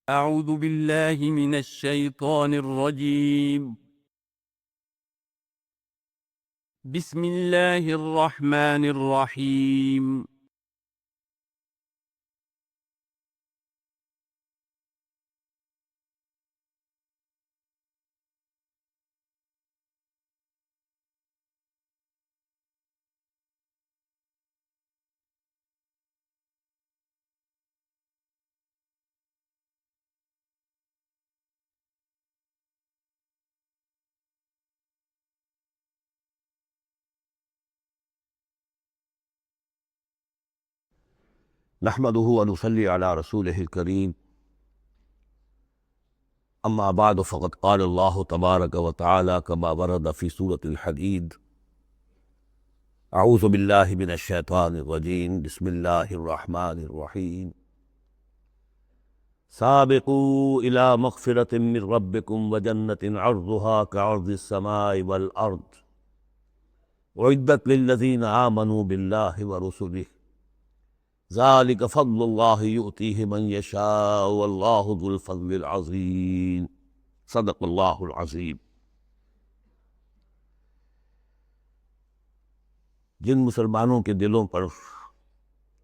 أعوذ بالله من الشيطان الرجيم. بسم الله الرحمن الرحيم. نحمده ونصلي على رسوله الكريم أما بعد فقد قال الله تبارك وتعالى كما ورد في سورة الحديد أعوذ بالله من الشيطان الرجيم بسم الله الرحمن الرحيم سابقوا إلى مغفرة من ربكم وجنة عرضها كعرض السماء والأرض أعدت للذين آمنوا بالله ورسله ذلك فضل الله يؤتيه من يشاء والله ذو الفضل العظيم صدق اللہ العظیم۔ جن مسلمانوں کے دلوں پر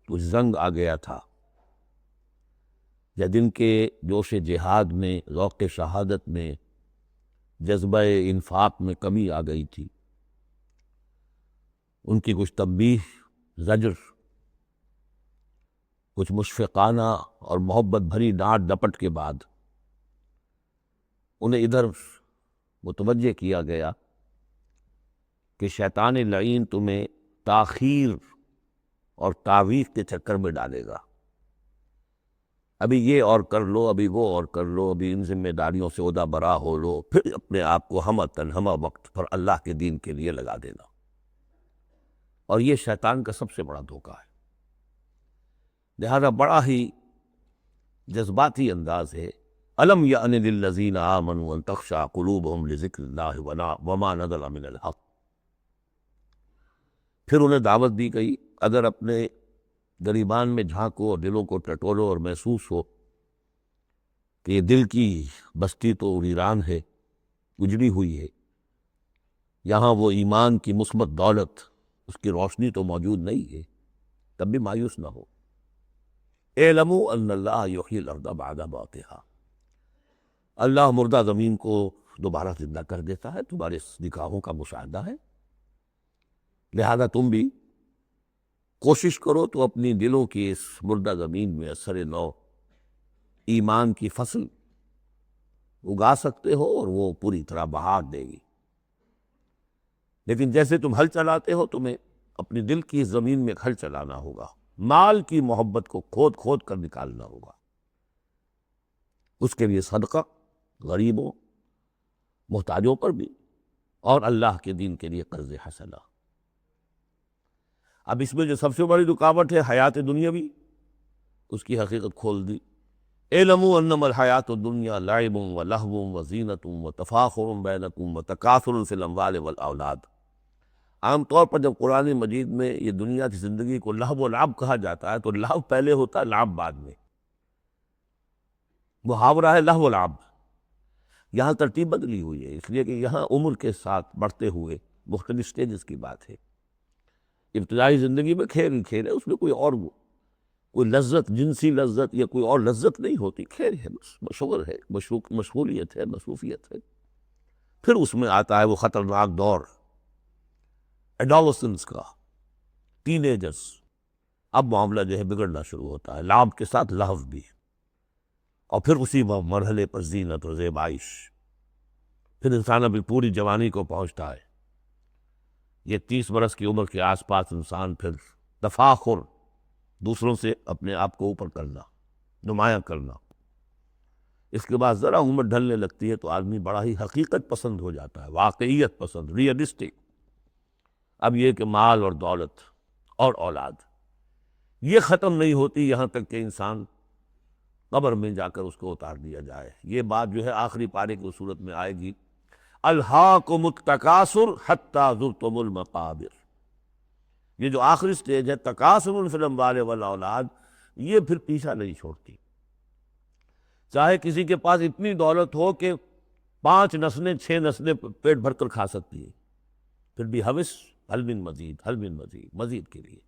کچھ زنگ آ گیا تھا یا جن کے جوش جہاد میں، ذوق شہادت میں، جذبہ انفاق میں کمی آ گئی تھی، ان کی کچھ تنبیہ، زجر، کچھ مشفقانہ اور محبت بھری ڈانٹ ڈپٹ کے بعد انہیں ادھر متوجہ کیا گیا کہ شیطان لعین تمہیں تاخیر اور تعویض کے چکر میں ڈالے گا۔ ابھی یہ اور کر لو، ابھی وہ اور کر لو، ابھی ان ذمہ داریوں سے عہدہ برا ہو لو، پھر اپنے آپ کو ہمہ وقت پر اللہ کے دین کے لیے لگا دینا۔ اور یہ شیطان کا سب سے بڑا دھوکہ ہے۔ لہذا بڑا ہی جذباتی انداز ہے، الم یأن للذین آمنوا ان تخشع قلوبہم لذکر اللہ وما نزل من الحق۔ پھر انہیں دعوت دی گئی، اگر اپنے گریبان میں جھانکو اور دلوں کو ٹٹولو اور محسوس ہو کہ یہ دل کی بستی تو ویران ہے، اجڑی ہوئی ہے، یہاں وہ ایمان کی مثبت دولت، اس کی روشنی تو موجود نہیں ہے، تب بھی مایوس نہ ہو۔ اعلموا ان اللہ یحیی الارض بعد موتہا، اللہ مردہ زمین کو دوبارہ زندہ کر دیتا ہے، تمہارے نگاہوں کا مشاہدہ ہے۔ لہذا تم بھی کوشش کرو تو اپنی دلوں کی اس مردہ زمین میں اثر نو ایمان کی فصل اگا سکتے ہو اور وہ پوری طرح بہار دے گی۔ لیکن جیسے تم ہل چلاتے ہو، تمہیں اپنی دل کی زمین میں ہل چلانا ہوگا، مال کی محبت کو کھود کھود کر نکالنا ہوگا۔ اس کے لیے صدقہ غریبوں، محتاجوں پر بھی، اور اللہ کے دین کے لیے قرض حسنہ۔ اب اس میں جو سب سے بڑی رکاوٹ ہے حیات دنیاوی، اس کی حقیقت کھول دی۔ اعلموا انما الحیات الدنیا لعب ولہو وزینۃ وتفاخر بینکم وتکاثر فی الاموال والاولاد۔ عام طور پر جب قرآن مجید میں یہ دنیا کی زندگی کو لہو و لعب کہا جاتا ہے تو لہو پہلے ہوتا ہے، لعب بعد میں۔ محاورہ ہے لہو و لعب۔ یہاں ترتیب بدلی ہوئی ہے، اس لیے کہ یہاں عمر کے ساتھ بڑھتے ہوئے مختلف سٹیجز کی بات ہے۔ ابتدائی زندگی میں کھیل ہی کھیل ہے، اس میں کوئی لذت، جنسی لذت یا کوئی اور لذت نہیں ہوتی، کھیل ہے، بس مشغول ہے، مشغولیت ہے، مصروفیت ہے۔ پھر اس میں آتا ہے وہ خطرناک دور ایڈولسنس کا، ٹین ایجرز۔ اب معاملہ جو ہے بگڑنا شروع ہوتا ہے، لعب کے ساتھ لہو بھی، اور پھر اسی مرحلے پر زینت و زیبائش۔ پھر انسان ابھی پوری جوانی کو پہنچتا ہے، یہ 30 برس کی عمر کے آس پاس انسان پھر تفاخر، دوسروں سے اپنے آپ کو اوپر کرنا، نمایاں کرنا۔ اس کے بعد ذرا عمر ڈھلنے لگتی ہے تو آدمی بڑا ہی حقیقت پسند ہو جاتا ہے، واقعیت پسند، ریئلسٹک۔ اب یہ کہ مال اور دولت اور اولاد یہ ختم نہیں ہوتی یہاں تک کہ انسان قبر میں جا کر اس کو اتار دیا جائے۔ یہ بات جو ہے آخری پارے کی صورت میں آئے گی، الہاکم التکاثر حتی زرتم المقابر۔ یہ جو آخری سٹیج ہے تکاثر فی الاموال والاولاد، یہ پھر پیچھا نہیں چھوڑتی۔ چاہے کسی کے پاس اتنی دولت ہو کہ 5 نسلیں 6 نسلیں پیٹ بھر کر کھا سکتی ہے، پھر بھی حوث حل من مزید، حل من مزید، مزید کے لیے.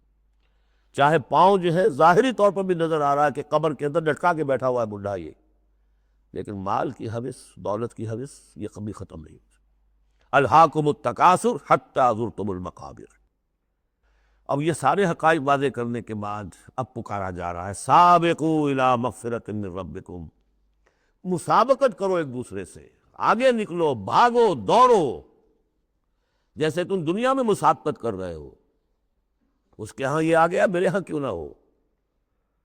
چاہے پاؤں جو ہے ظاہری طور پر بھی نظر آ رہا ہے کہ قبر کے اندر لٹکا کے بیٹھا ہوا ہے بڈھا یہ، لیکن مال کی حوث، دولت کی حوث یہ کبھی ختم نہیں ہوتی. الہاکم التکاثر حتی زرتم المقابر. اب یہ سارے حقائق واضح کرنے کے بعد اب پکارا جا رہا ہے سابقوا الی مغفرۃ من ربکم. مسابقت کرو ایک دوسرے سے، آگے نکلو، بھاگو، دوڑو، جیسے تم دنیا میں مسابقت کر رہے ہو. اس کے ہاں یہ آ گیا، میرے ہاں کیوں نہ ہو.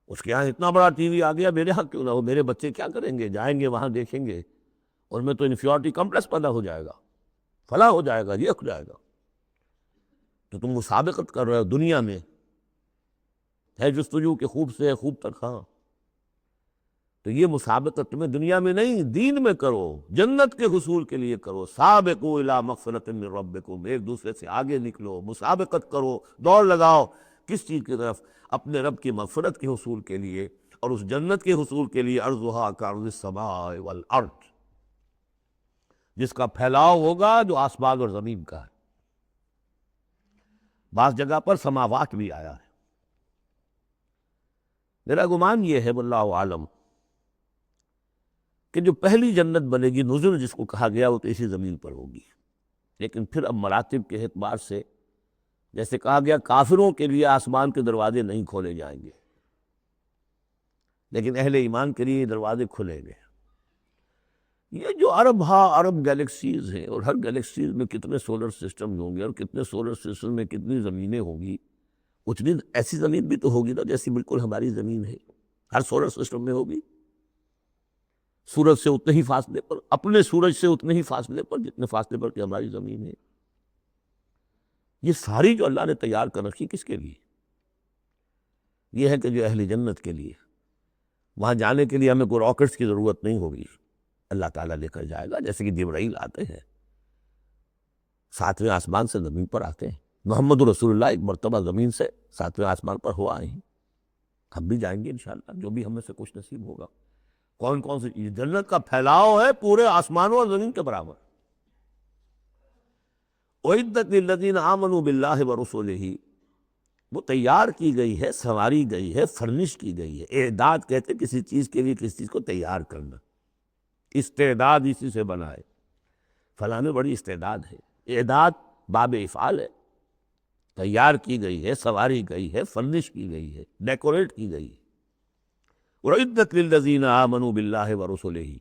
اس کے ہاں اتنا بڑا ٹی وی آ گیا، میرے ہاں کیوں نہ ہو. میرے بچے کیا کریں گے؟ جائیں گے وہاں دیکھیں گے، اور میں تو انفیورٹی کمپلیکس پیدا ہو جائے گا، فلاں ہو جائے گا، یہ ہو جائے گا. تو تم مسابقت کر رہے ہو دنیا میں. ہے جستجو کہ خوب سے خوب تک، ہاں. تو یہ مسابقت تمہیں دنیا میں نہیں، دین میں کرو، جنت کے حصول کے لیے کرو. سابقوا الی مغفرۃ من ربکم. ایک دوسرے سے آگے نکلو، مسابقت کرو، دوڑ لگاؤ. کس چیز کی طرف؟ اپنے رب کی مغفرت کے حصول کے لیے اور اس جنت کے حصول کے لیے. ارضھا کعرض السماء والارض، جس کا پھیلاؤ ہوگا جو آسمان اور زمین کا ہے. بعض جگہ پر سماوات بھی آیا ہے. میرا گمان یہ ہے واللہ عالم کہ جو پہلی جنت بنے گی، نزل جس کو کہا گیا، وہ تو اسی زمین پر ہوگی. لیکن پھر اب مراتب کے اعتبار سے جیسے کہا گیا کافروں کے لیے آسمان کے دروازے نہیں کھولے جائیں گے، لیکن اہل ایمان کے لیے یہ دروازے کھلیں گے. یہ جو ارب گیلیکسیز ہیں، اور ہر گیلیکسیز میں کتنے سولر سسٹم ہوں گے، اور کتنے سولر سسٹم میں کتنی زمینیں ہوں گی. اتنی ایسی زمین بھی تو ہوگی نا جیسی بالکل ہماری زمین ہے، ہر سولر سسٹم میں ہوگی. سورج سے اتنے ہی فاصلے پر، اپنے سورج سے اتنے ہی فاصلے پر جتنے فاصلے پر کہ ہماری زمین ہے. یہ ساری جو اللہ نے تیار کر رکھی کس کے لیے؟ یہ ہے کہ جو اہل جنت کے لیے. وہاں جانے کے لیے ہمیں کوئی راکٹس کی ضرورت نہیں ہوگی، اللہ تعالیٰ لے کر جائے گا. جیسے کہ جبرائیل آتے ہیں 7ویں آسمان سے زمین پر آتے ہیں. محمد رسول اللہ ایک مرتبہ زمین سے 7ویں آسمان پر ہو آئے ہیں. ہم بھی جائیں گے انشاءاللہ، جو بھی ہم میں سے کچھ نصیب ہوگا. کون کون سی چیز؟ جنت کا پھیلاؤ ہے پورے آسمانوں اور زمین کے برابر. اعدت للذین آمنوا باللہ ورسولہ، وہ تیار کی گئی ہے، سنواری گئی ہے، فرنش کی گئی ہے. اعداد کہتے کسی چیز کے لیے کسی چیز کو تیار کرنا. استعداد اسی سے بنا ہے. فلاں میں بڑی استعداد ہے. اعداد باب افعال ہے. تیار کی گئی ہے، سنواری گئی ہے، فرنش کی گئی ہے، ڈیکوریٹ کی گئی ہے. وَأُعِدَّتْ لِلَّذِينَ آمَنُوا بِاللَّهِ وَرُسُلِهِ،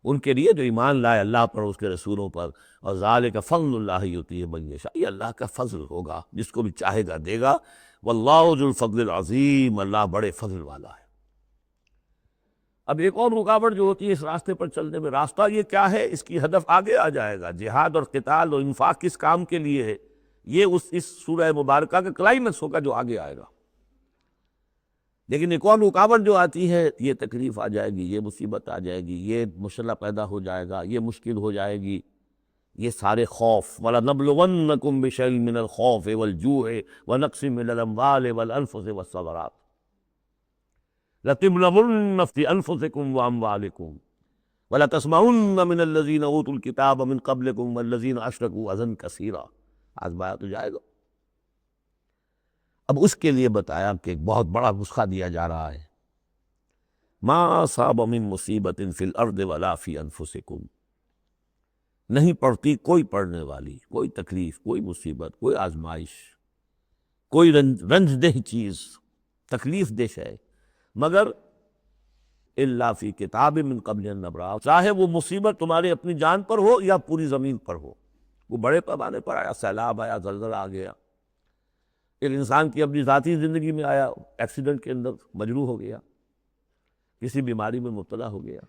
ان کے لیے جو ایمان لائے اللہ پر اور اس کے رسولوں پر. اور ذَلِكَ فَضْلُ اللَّهِ يُؤْتِيهِ مَن يَشَاءُ، یہ اللہ کا فضل ہوگا، جس کو بھی چاہے گا دے گا. وَاللَّهُ ذُو الْفَضْلِ الْعَظِيمِ، اللہ بڑے فضل والا ہے. اب ایک اور رکاوٹ جو ہوتی ہے اس راستے پر چلنے میں، راستہ یہ کیا ہے؟ اس کی ہدف آگے آ جائے گا. جہاد اور قتال اور انفاق کس کام کے لیے ہے، یہ اس سورہ مبارکہ کا کلائمیکس ہوگا جو آگے آئے گا. لیکن ایک اور رکاوٹ جو آتی ہے، یہ تکلیف آ جائے گی، یہ مصیبت آ جائے گی، یہ مسئلہ پیدا ہو جائے گا، یہ مشکل ہو جائے گی. یہ سارے خوف، وَلَنَبْلُوَنَّكُمْ بِشَيْءٍ مِّنَ الْخَوْفِ وَالْجُوعِ وَنَقْصٍ مِّنَ الْأَمْوَالِ وَالْأَنفُسِ وَالثَّمَرَاتِ لَتُبْلَوُنَّ فِي أَنفُسِكُمْ وَأَمْوَالِكُمْ وَلَتَسْمَعُنَّ مِنَ الَّذِينَ أُوتُوا الْكِتَابَ مِن قَبْلِكُمْ وَالَّذِينَ أَشْرَكُوا أَذًى كَثِيرًا. آزمایا تو جائے گا. اب اس کے لیے بتایا کہ ایک بہت بڑا نسخہ دیا جا رہا ہے. ما اصاب من مصیبت فی الارض ولا فی انفسکم، نہیں پڑتی کوئی پڑنے والی، کوئی تکلیف، کوئی مصیبت، کوئی آزمائش، کوئی رنج دہ چیز، تکلیف دہ ہے، مگر الا فی کتاب من قبل ان نبرأ، چاہے وہ مصیبت تمہاری اپنی جان پر ہو یا پوری زمین پر ہو. وہ بڑے پیمانے پر آیا، سیلاب آیا، زلزلہ آ گیا، ایک انسان کی اپنی ذاتی زندگی میں آیا، ایکسیڈنٹ کے اندر مجروح ہو گیا، کسی بیماری میں مبتلا ہو گیا.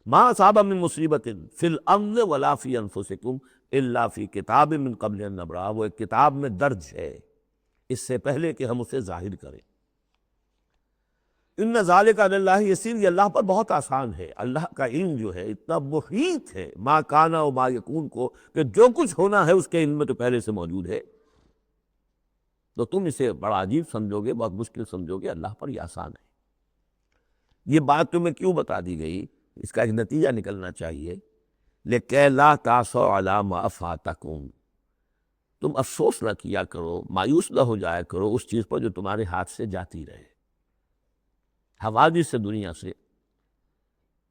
ما اصاب من مصیبت فی الارض ولا فی انفسکم الا فی کتاب من قبل ان نبرأ، وہ ایک کتاب میں درج ہے اس سے پہلے کہ ہم اسے ظاہر کریں. ان ذالک علی اللہ یسیر، یہ اللہ پر بہت آسان ہے. اللہ کا علم جو ہے اتنا محیط ہے ما کان و ما یکون کو، کہ جو کچھ ہونا ہے اس کے علم میں تو پہلے سے موجود ہے. تو تم اسے بڑا عجیب سمجھو گے، بہت مشکل سمجھو گے، اللہ پر یہ آسان ہے. یہ بات تمہیں کیوں بتا دی گئی؟ اس کا ایک نتیجہ نکلنا چاہیے، لِكَيْ لَا تَعْصَوْا عَلَىٰ مَا فَاتَكُمْ، تم افسوس نہ کیا کرو، مایوس نہ ہو جایا کرو اس چیز پر جو تمہارے ہاتھ سے جاتی رہے۔ حوادث سے، دنیا سے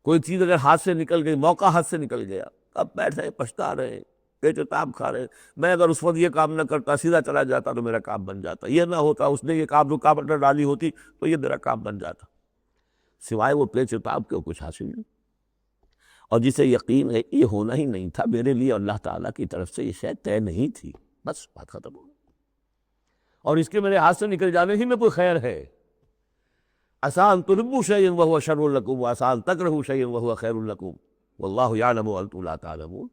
کوئی چیز اگر ہاتھ سے نکل گئی، موقع ہاتھ سے نکل گیا، اب بیٹھے پچھتا رہے، پیٹ تاب کھا رہے، میں اگر اس وقت یہ کام نہ کرتا، سیدھا چلا جاتا تو میرا کام بن جاتا، یہ نہ ہوتا، اس نے یہ کام رکاوٹ نہ ڈالی ہوتی تو یہ میرا کام بن جاتا، سوائے وہ پیچ تاب کے کچھ حاصل نہیں۔ اور جسے یقین ہے یہ ہونا ہی نہیں تھا میرے لیے، اللہ تعالیٰ کی طرف سے یہ شے طے نہیں تھی، بس بات ختم ہو گئی، اور اس کے میرے ہاتھ سے نکل جانے ہی میں کوئی خیر ہے۔ عسیٰ ان تحبوا شیئا وہو شر لکم وعسیٰ ان تکرہوا شیئا وہو خیر لکم واللہ یعلم وانتم لا تعلمون۔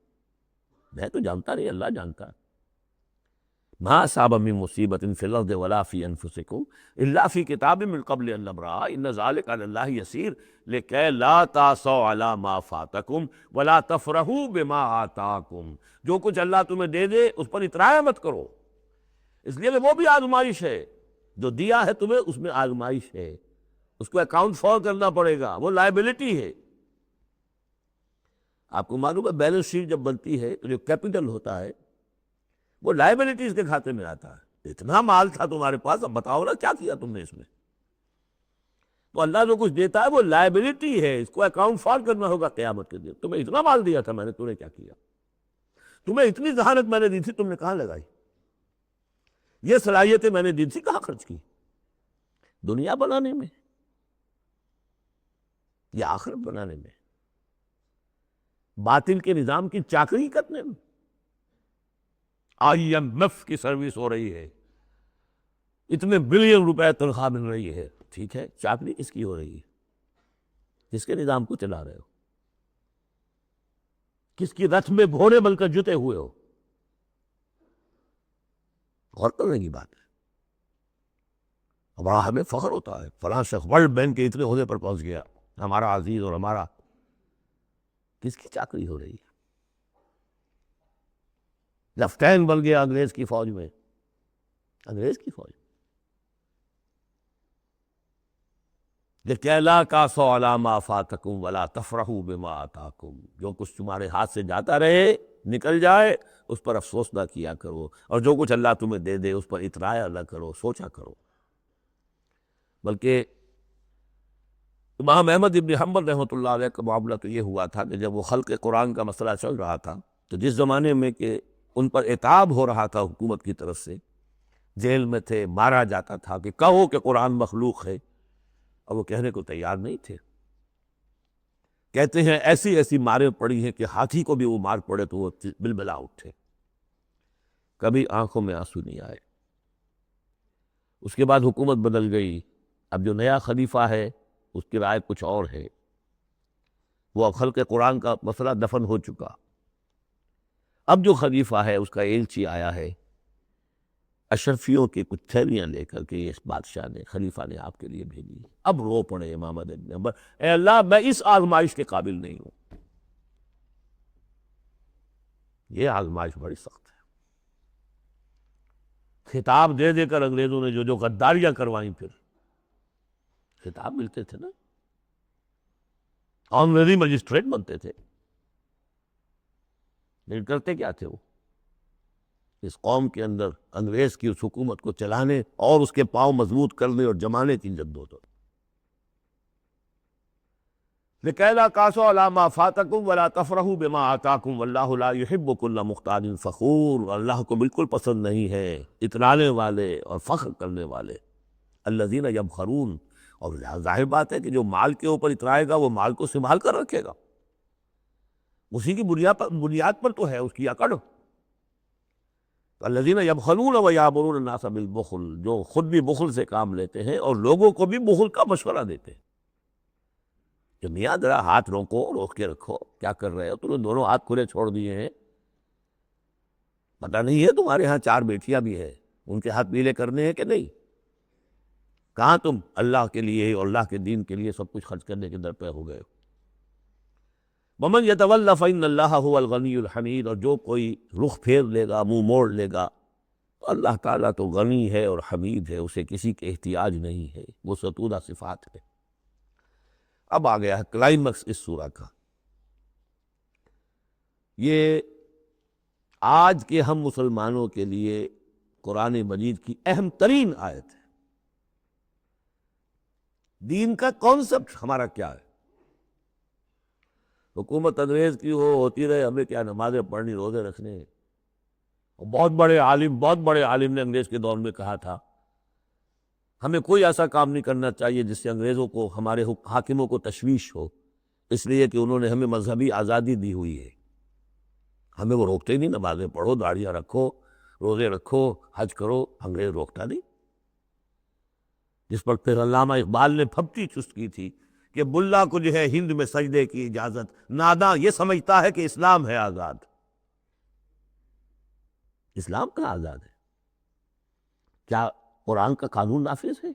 میں تو جانتا نہیں، اللہ جانتا۔ ما اصاب من مصیبۃ فی الارض ولا فی انفسکم الا فی کتاب من قبل ان نبرأ ان ذلک علی اللہ یسیر لکی لا تعصوا علی ما فاتکم ولا تفرحوا بما آتاکم۔ جو کچھ اللہ تمہیں دے دے اس پر اترایا مت کرو، اس لیے کہ وہ بھی آزمائش ہے، جو دیا ہے تمہیں اس میں آزمائش ہے، اس کو اکاؤنٹ فار کرنا پڑے گا، وہ لائبلٹی ہے۔ آپ کو معلوم ہے بیلنس شیٹ جب بنتی ہے تو جو کیپٹل ہوتا ہے وہ لائبلٹیز کے کھاتے میں آتا ہے۔ اتنا مال تھا تمہارے پاس، اب بتاؤ نا کیا کیا تم نے اس میں؟ تو اللہ جو کچھ دیتا ہے وہ لائبلٹی ہے، اس کو اکاؤنٹ فار کرنا ہوگا قیامت کے دن۔ تمہیں اتنا مال دیا تھا میں نے، تم نے کیا کیا؟ تمہیں اتنی ذہانت میں نے دی تھی، تم نے کہاں لگائی؟ یہ صلاحیتیں میں نے دی تھی، کہاں خرچ کی؟ دنیا بنانے میں یا آخرت بنانے میں؟ باطل کے نظام کی چاکری کرنے میں؟ آئی ایم ایف کی سروس ہو رہی ہے، اتنے بلین روپے تنخواہ مل رہی ہے، ٹھیک ہے، چاکری کس کی ہو رہی ہے؟ کس کے نظام کو چلا رہے ہو؟ کس کی رتھ میں گھوڑے بن کر جتے ہوئے ہو؟ غور کرنے کی بات ہے۔ بڑا ہمیں فخر ہوتا ہے فلاں شخص ورلڈ بینک کے اتنے عہدے پر پہنچ گیا، ہمارا عزیز اور ہمارا۔ کس کی چاکری ہو رہی ہے؟ لیفٹیننٹ بن گیا انگریز کی فوج میں، انگریز کی فوج۔ لِكَيْ لَا تَعْصَوْا عَلَىٰ مَا فَاتَكُمْ وَلَا تَفْرَحُوا بِمَا آتَاكُمْ، جو کچھ تمہارے ہاتھ سے جاتا رہے، نکل جائے، اس پر افسوس نہ کیا کرو، اور جو کچھ اللہ تمہیں دے دے اس پر اترایا نہ کرو، سوچا کرو۔ بلکہ امام احمد ابن حنبل رحمۃ اللہ علیہ کا معاملہ تو یہ ہوا تھا کہ جب وہ خلق قرآن کا مسئلہ چل رہا تھا تو جس زمانے میں کہ ان پر عتاب ہو رہا تھا حکومت کی طرف سے، جیل میں تھے، مارا جاتا تھا کہ کہو کہ قرآن مخلوق ہے، اور وہ کہنے کو تیار نہیں تھے۔ کہتے ہیں ایسی ایسی ماریں پڑی ہیں کہ ہاتھی کو بھی وہ مار پڑے تو وہ بلبلا اٹھے، کبھی آنکھوں میں آنسو نہیں آئے۔ اس کے بعد حکومت بدل گئی، اب جو نیا خلیفہ ہے اس کی رائے کچھ اور ہے، وہ خلق قرآن کا مسئلہ دفن ہو چکا۔ اب جو خلیفہ ہے اس کا ایلچی آیا ہے اشرفیوں کی کچھ تھیلیاں لے کر کے، اس بادشاہ نے، خلیفہ نے آپ کے لیے بھیجی۔ اب رو پڑے امام احمد بن حنبل، اے اللہ میں اس آزمائش کے قابل نہیں ہوں۔ یہ آزمائش بڑی سخت ہے۔ خطاب دے دے کر انگریزوں نے جو غداریاں کروائیں، پھر خطاب ملتے تھے نا، آنریری مجسٹریٹ بنتے تھے، لیکن کرتے کیا تھے وہ؟ اس قوم کے اندر انگریز کی اس حکومت کو چلانے اور اس کے پاؤں مضبوط کرنے اور جمانے کی جدوجہد۔ لِكَيْ لَا تَعْصَوْا عَلَىٰ مَا فَاتَكُمْ وَلَا تَفْرَحُوا بِمَا آتَاكُمْ وَاللَّهُ لَا يُحِبُّ كُلَّ مُخْتَالٍ فَخُورٍ، اللہ کو بالکل پسند نہیں ہے اترانے والے اور فخر کرنے والے۔ الَّذِينَ يَبْخَلُونَ، اور ظاہر بات ہے کہ جو مال کے اوپر اترائے گا وہ مال کو سنبھال کر رکھے گا، اسی کی بنیاد پر تو ہے اس کی اکڑ۔ الذین یبخلون ویامرون الناس بالبخل، جو خود بھی بخل سے کام لیتے ہیں اور لوگوں کو بھی بخل کا مشورہ دیتے ہیں کہ میاں ذرا ہاتھ روک کے رکھو، کیا کر رہے ہو؟ تم نے دونوں ہاتھ کھلے چھوڑ دیے ہیں، پتہ نہیں ہے تمہارے ہاں 4 بیٹیاں بھی ہیں، ان کے ہاتھ پیلے کرنے ہیں کہ نہیں؟ کہاں تم اللہ کے لیے اور اللہ کے دین کے لیے سب کچھ خرچ کرنے کے در پہ ہو گئے ہو؟ وَمَن يَتَوَلَّ فَإِنَّ اللَّهَ هُوَ الْغَنِيُّ الْحَمِيدُ، اور جو کوئی رخ پھیر لے گا، منہ موڑ لے گا، تو اللہ تعالیٰ تو غنی ہے اور حمید ہے، اسے کسی کے احتیاج نہیں ہے، وہ ستودہ صفات ہے۔ اب آ گیا ہے کلائمیکس اس سورہ کا. یہ آج کے ہم مسلمانوں کے لیے قرآن مجید کی اہم ترین آیت ہے. دین کا کانسیپٹ ہمارا کیا ہے؟ حکومت انگریز کی وہ ہوتی رہے، ہمیں کیا نمازیں پڑھنی، روزے رکھنے. بہت بڑے عالم نے انگریز کے دور میں کہا تھا ہمیں کوئی ایسا کام نہیں کرنا چاہیے جس سے انگریزوں کو، ہمارے حاکموں کو تشویش ہو، اس لیے کہ انہوں نے ہمیں مذہبی آزادی دی ہوئی ہے. ہمیں وہ روکتے ہی نہیں، نمازیں پڑھو، داڑیاں رکھو، روزے رکھو، حج کرو، انگریز روکتا نہیں. جس پر پھر علامہ اقبال نے پھپتی چست کی تھی کہ ملا کو جو ہے ہند میں سجدے کی اجازت، ناداں یہ سمجھتا ہے کہ اسلام ہے آزاد. اسلام کہاں آزاد ہے؟ کیا قرآن کا قانون نافذ ہے؟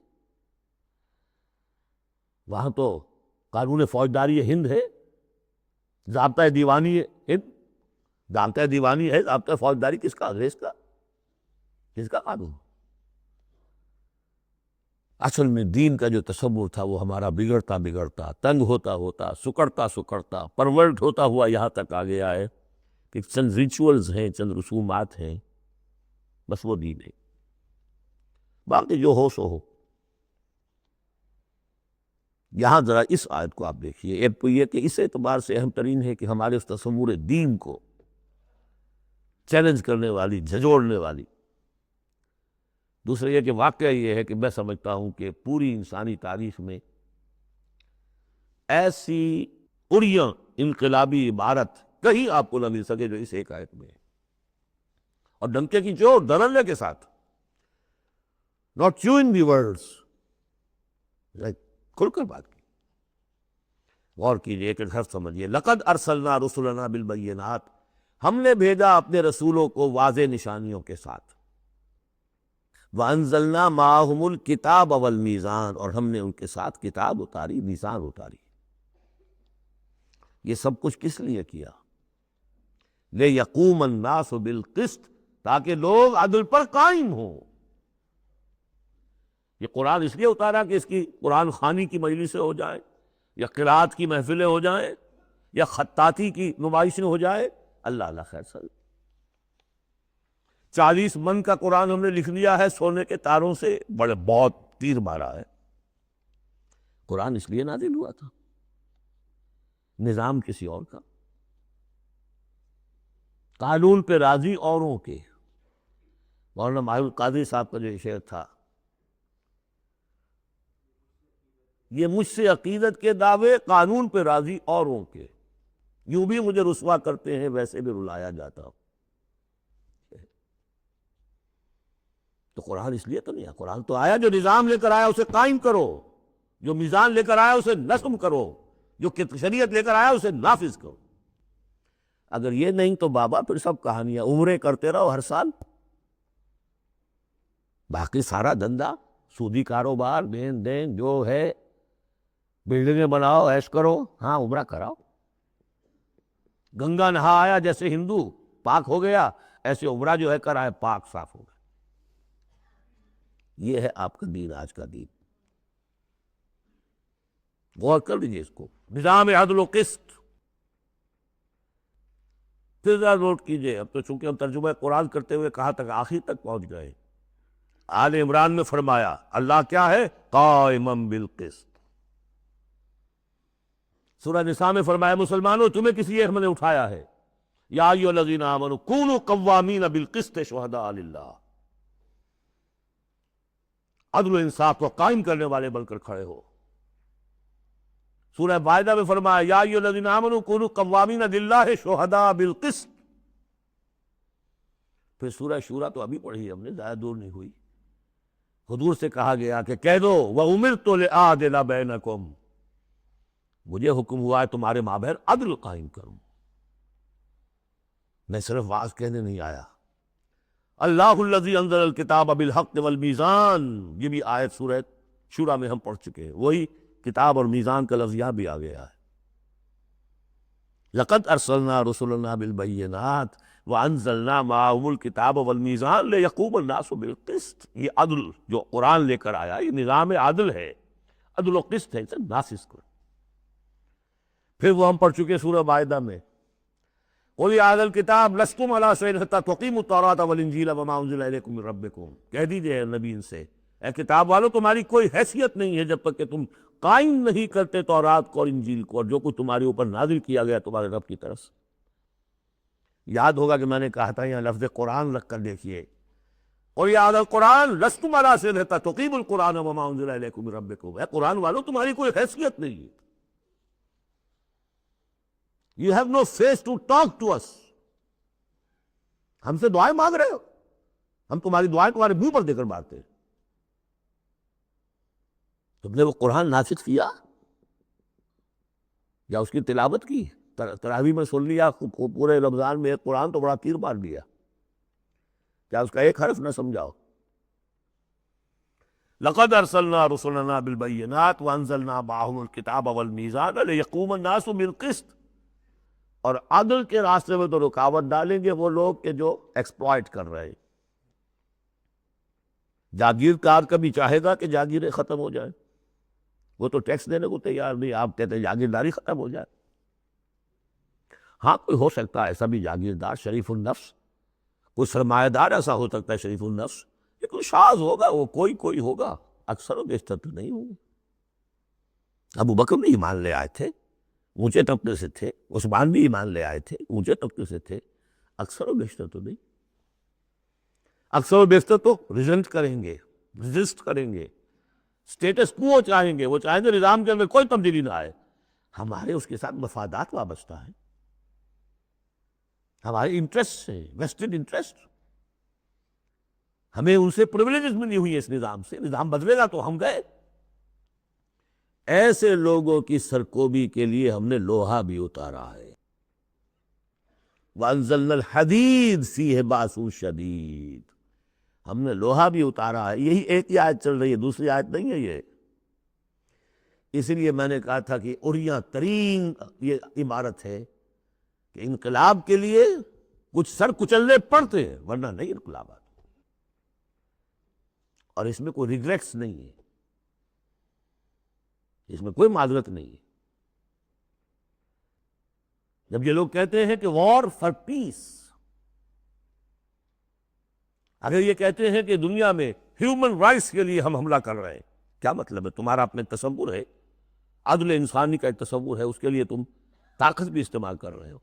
وہاں تو قانون فوجداری ہند ہے، ضابطۂ دیوانی ہند، ضابطۂ دیوانی ہے، ضابطۂ فوجداری کس کا؟ انگریز کا. کس کا قانون؟ اصل میں دین کا جو تصور تھا وہ ہمارا بگڑتا بگڑتا، تنگ ہوتا ہوتا، سکڑتا سکڑتا، پرورٹ ہوتا ہوا یہاں تک آ گیا ہے کہ چند ریچولز ہیں، چند رسومات ہیں، بس وہ دین ہے. باقی جو ہو سو ہو. یہاں ذرا اس آیت کو آپ دیکھیے. ایک تو یہ کہ اس اعتبار سے اہم ترین ہے کہ ہمارے اس تصور دین کو چیلنج کرنے والی، جھنجھوڑنے والی. دوسرا یہ کہ واقعہ یہ ہے کہ میں سمجھتا ہوں کہ پوری انسانی تاریخ میں ایسی اڑیاں انقلابی عبارت کہیں آپ کو نہ مل سکے جو اس ایک آیت میں ہے. اور ڈنکے کی چوٹ دھڑلے کے ساتھ، not chewing the words. کھل کر بات کی. غور کیجئے کہ ہر سمجھیے. لقد ارسلنا رسلنا بالبینات، ہم نے بھیجا اپنے رسولوں کو واضح نشانیوں کے ساتھ. وانزلنا معہم الکتاب والمیزان، اور ہم نے ان کے ساتھ کتاب اتاری، میزان اتاری. یہ سب کچھ کس لیے کیا؟ لیقوم الناس بالقسط، تاکہ لوگ عدل پر قائم ہوں. یہ قرآن اس لیے اتارا کہ اس کی قرآن خوانی کی مجلسیں ہو جائیں، یا قرات کی محفلیں ہو جائیں، یا خطاطی کی نمائشیں ہو جائیں. اللہ اللہ خیر سر. 40 من کا قرآن ہم نے لکھ لیا ہے سونے کے تاروں سے، بڑے بہت تیر مارا ہے. قرآن اس لیے نازل ہوا تھا، نظام کسی اور کا، قانون پہ راضی اوروں کے. مولانا ماہر القادری صاحب کا جو شعر تھا، یہ مجھ سے عقیدت کے دعوے، قانون پہ راضی اوروں کے، یوں بھی مجھے رسوا کرتے ہیں ویسے بھی رلایا جاتا ہوں. تو قرآن اس لیے تو نہیں ہے. قرآن تو آیا جو نظام لے کر آیا اسے قائم کرو، جو میزان لے کر آیا اسے نظم کرو، جو شریعت لے کر آیا اسے نافذ کرو. اگر یہ نہیں تو بابا پھر سب کہانیاں، عمریں کرتے رہو ہر سال، باقی سارا دھندا سودی کاروبار، دین دین جو ہے، بلڈنگیں بناؤ، عیش کرو، ہاں عمرہ کراؤ. گنگا نہا آیا جیسے ہندو پاک ہو گیا، ایسے عمرہ جو ہے کرائے پاک صاف ہو گیا. یہ ہے آپ کا دین، آج کا دین. غور کر لیجیے اس کو. نظام عدل و قسط. پھر ذرا نوٹ کیجیے. اب تو چونکہ ہم ترجمہ قرآن کرتے ہوئے کہاں تک، آخر تک پہنچ گئے. آل عمران میں فرمایا اللہ کیا ہے؟ قائما بالقسط. سورہ نساء میں فرمایا مسلمانوں تمہیں کسی ایک نے اٹھایا ہے، یا ایھا الذین آمنوا کونوا قوامین بالقسط شہداء للہ. عدل و انصاف کو قائم کرنے والے بن کر کھڑے ہو. سورہ مائدہ میں فرمایا یا ایھا الذین آمنوا کونوا قوامین للہ شہداء بالقسط. پھر سورہ شورى تو ابھی پڑھی ہم نے، زیادہ دور نہیں ہوئی. حضور سے کہا گیا کہ کہہ دو وَأُمِرْتُ لِأَعْدِلَ بَيْنَكُمْ، مجھے حکم ہوا ہے تمہارے مابین عدل قائم کروں. میں صرف واعظ کہنے نہیں آیا. اللہ الذی انزل الکتاب بالحق والمیزان، یہ بھی آیت سورہ شورى میں ہم پڑھ چکے ہیں. وہی کتاب اور میزان کا لفظ یہاں بھی آ گیا ہے. لقد ارسلنا رسلنا بالبینات وانزلنا معهم الکتاب والمیزان لیقوم الناس بالقسط. یہ عدل جو قرآن لے کر آیا، یہ نظام عدل ہے، عدل و قسط ہے، اسے نافذ کرو. پھر وہ ہم پڑھ چکے سورہ مائدہ میں، قُلْ يَا أَهْلَ الْكِتَابِ لَسْتُمْ عَلَىٰ شَيْءٍ حَتَّىٰ تُقِيمُوا التَّوْرَاةَ وَالْإِنجِيلَ وَمَا أُنزِلَ إِلَيْكُم مِّن رَّبِّكُم، کہہ دیجئے اے نبی ان سے، اے کتاب والو تمہاری کوئی حیثیت نہیں ہے جب تک کہ تم قائم نہیں کرتے تورات کو اور انجیل کو اور جو کچھ تمہارے اوپر نازل کیا گیا تمہارے رب کی طرف سے۔ یاد ہوگا کہ میں نے کہا تھا یہاں لفظ قرآن رکھ کر دیکھیے، اور یہ اہل القرآن لستم علی شیء حتی تقیموا القرآن وما انزل الیکم من ربکم، اے قرآن والو تمہاری کوئی حیثیت نہیں ہے، you have no face to talk to us, ہم سے دعائیں مانگ رہے ہو، ہم تمہاری دعائیں تمہارے منہ پر دے کر مارتے ہیں۔ تم نے وہ قرآن ناسخ کیا یا اس کی تلاوت کی؟ تراویح میں سن لیا پورے رمضان میں ایک قرآن تو بڑا تیر مار دیا، کیا اس کا ایک حرف نہ سمجھاؤ؟ لقد ارسلنا رسلنا بالبینات وانزلنا معهم الکتاب والمیزان لیقوم الناس بالقسط، اور عدل کے راستے میں تو رکاوٹ ڈالیں گے وہ لوگ کہ جو ایکسپلائٹ کر رہے ہیں۔ جاگیر کار کبھی چاہے گا کہ جاگیریں ختم ہو جائیں؟ وہ تو ٹیکس دینے کو تیار نہیں، آپ کہتے ہیں جاگیرداری ختم ہو جائے۔ ہاں کوئی ہو سکتا ہے ایسا بھی جاگیردار شریف النفس، کوئی سرمایہ دار ایسا ہو سکتا ہے شریف النفس، لیکن شاذ ہوگا، وہ کوئی ہوگا، اکثر و بیشتر تو نہیں ہوگا۔ ابو بکر بھی ایمان لے آئے تھے، اونچے طبقے سے تھے، عثمان بھی ایمان لے آئے تھے، اونچے طبقے سے تھے، اکثر و بیشتر تو نہیں۔ اکثر و بیشتر تو ریزسٹ کریں گے، اسٹیٹس کو چاہیں گے، وہ چاہیں گے نظام کے اندر کوئی تبدیلی نہ آئے۔ ہمارے اس کے ساتھ مفادات وابستہ ہیں، ہمارے انٹرسٹ ہیں، ویسٹڈ انٹرسٹ، ہمیں ان سے پریولیجز ملی ہوئی ہیں اس نظام سے، نظام بدلے گا تو ہم گئے۔ ایسے لوگوں کی سرکوبی کے لیے ہم نے لوہا بھی اتارا ہے۔ وَأَنزَلْنَا الْحَدِيدَ فِيهِ بَأْسٌ شَدِيدٌ، ہم نے لوہا بھی اتارا ہے۔ یہی ایک ہی آیت چل رہی ہے، دوسری آیت نہیں ہے یہ۔ اس لیے میں نے کہا تھا کہ اریاں ترین یہ عمارت ہے کہ انقلاب کے لیے کچھ سر کچلنے پڑتے ہیں، ورنہ نہیں انقلابات، اور اس میں کوئی ریگریٹس نہیں ہے، اس میں کوئی معذرت نہیں ہے۔ جب یہ لوگ کہتے ہیں کہ وار فار پیس، اگر یہ کہتے ہیں کہ دنیا میں ہیومن رائٹس کے لیے ہم حملہ کر رہے ہیں، کیا مطلب ہے؟ تمہارا اپنے تصور ہے، عدل انسانی کا ایک تصور ہے، اس کے لیے تم طاقت بھی استعمال کر رہے ہو،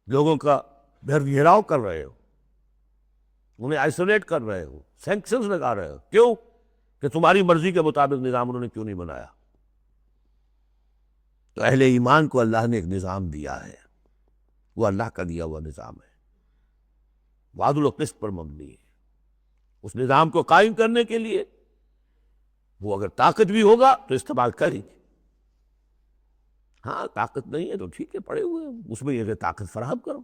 لوگوں کا گھیراؤ کر رہے ہو، انہیں آئسولیٹ کر رہے ہو، سینکشنز لگا رہے ہو، کیوں؟ کہ تمہاری مرضی کے مطابق نظام انہوں نے کیوں نہیں بنایا؟ تو اہل ایمان کو اللہ نے ایک نظام دیا ہے، وہ اللہ کا دیا ہوا نظام ہے، وہ عدل و قسط پر مبنی ہے۔ اس نظام کو قائم کرنے کے لیے وہ اگر طاقت بھی ہوگا تو استعمال کریں گے، ہاں طاقت نہیں ہے تو ٹھیک ہے، پڑے ہوئے ہیں، اس میں یہ کہ طاقت فراہم کرو،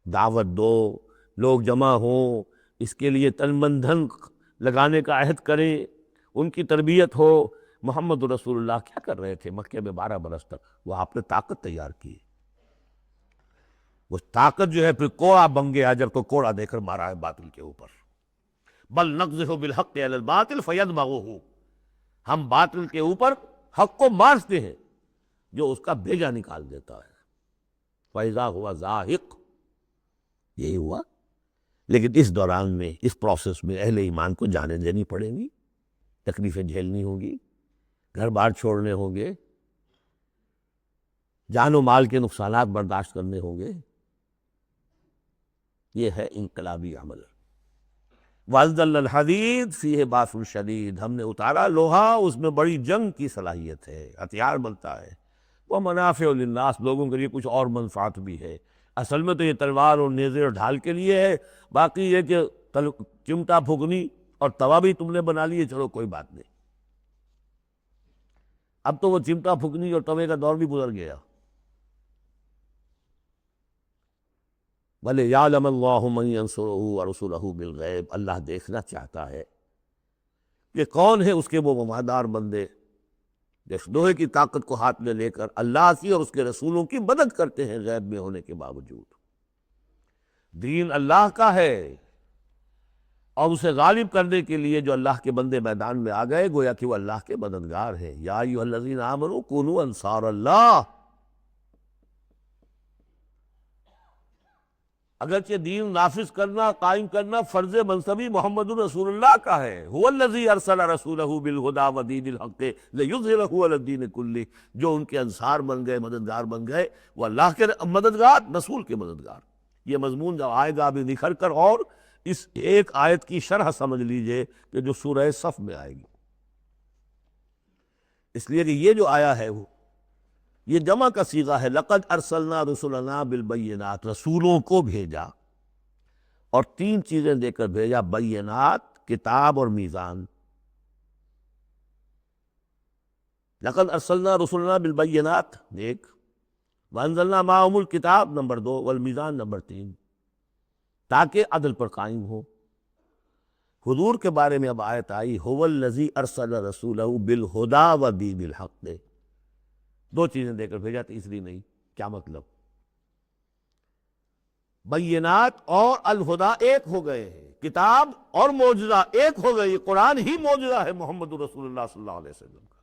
دعوت دو، لوگ جمع ہوں، اس کے لیے تن من دھن لگانے کا عہد کریں، ان کی تربیت ہو۔ محمد رسول اللہ کیا کر رہے تھے مکے میں 12 برس تک؟ وہ آپ نے طاقت تیار کی، وہ طاقت جو ہے پھر کوڑا بن گیا جب تو کوڑا دے کر مارا ہے باطل کے اوپر۔ بل نقذف بالحق علی الباطل فیدمغہ، ہم باطل کے اوپر حق کو مارتے ہیں جو اس کا بھیجا نکال دیتا ہے۔ فَإِذَا هُوَ زَاهِقٌ، یہی ہوا۔ لیکن اس دوران میں، اس پروسیس میں اہل ایمان کو جانیں دینی پڑیں گی، تکلیفیں جھیلنی ہوں گی، گھر بار چھوڑنے ہوں گے، جان و مال کے نقصانات برداشت کرنے ہوں گے۔ یہ ہے انقلابی عمل۔ وَأَنزَلْنَا الْحَدِيدَ فِيهِ بَأْسٌ شَدِيدٌ، ہم نے اتارا لوہا، اس میں بڑی جنگ کی صلاحیت ہے، ہتھیار بنتا ہے۔ وَمَنَافِعُ لِلنَّاسِ، لوگوں کے لیے کچھ اور منفعت بھی ہے۔ اصل میں تو یہ تلوار اور نیزے اور ڈھال کے لیے ہے، باقی یہ کہ چمٹا پھونکنی اور توا بھی تم نے بنا لیے، چلو کوئی بات نہیں۔ اب تو وہ چمٹا پھونکنی اور توے کا دور بھی گزر گیا۔ وَلِيَعْلَمَ اللَّهُ مَن يَنصُرُهُ وَرُسُلَهُ بِالْغَيْبِ، اللہ دیکھنا چاہتا ہے کہ کون ہے اس کے وہ وفادار بندے جو لوہے کی طاقت کو ہاتھ میں لے کر اللہ کی اور اس کے رسولوں کی مدد کرتے ہیں غیب میں ہونے کے باوجود۔ دین اللہ کا ہے، اور اسے غالب کرنے کے لیے جو اللہ کے بندے میدان میں آ گئے، گویا کہ وہ اللہ کے مددگار ہیں۔ یا ایھا الذین آمنوا کونوا انصار اللہ۔ اگرچہ دین نافذ کرنا، قائم کرنا فرض منصبی محمد رسول اللہ کا ہے۔ هو الذی ارسل رسولہ بالہدی ودین الحق لیظہرہ علی الدین کلہ، جو ان کے انصار بن گئے، مددگار بن گئے، وہ اللہ کے مددگار، رسول کے مددگار۔ یہ مضمون جب آئے گا ابھی نکھر کر، اور اس ایک آیت کی شرح سمجھ لیجئے کہ جو سورہ صف میں آئے گی، اس لیے کہ یہ جو آیا ہے وہ یہ جمع کا صیغہ ہے۔ لقد ارسلنا رسلنا بالبینات، رسولوں کو بھیجا، اور تین چیزیں دے کر بھیجا، بینات، کتاب اور میزان۔ لقد ارسلنا رسلنا بالبینات ایک، وانزلنا معهم الکتاب نمبر 2، والمیزان نمبر 3، تاکہ عدل پر قائم ہو۔ حضور کے بارے میں اب آیت آئی، هو الذی ارسل رسولہ بالہدی ودین الحق، دو چیزیں دے کر بھیجا، تیسری نہیں۔ کیا مطلب؟ بینات اور الہدیٰ ایک ہو گئے ہیں، کتاب اور معجزہ ایک ہو گئی۔ قرآن ہی معجزہ ہے محمد رسول اللہ صلی اللہ علیہ وسلم کا۔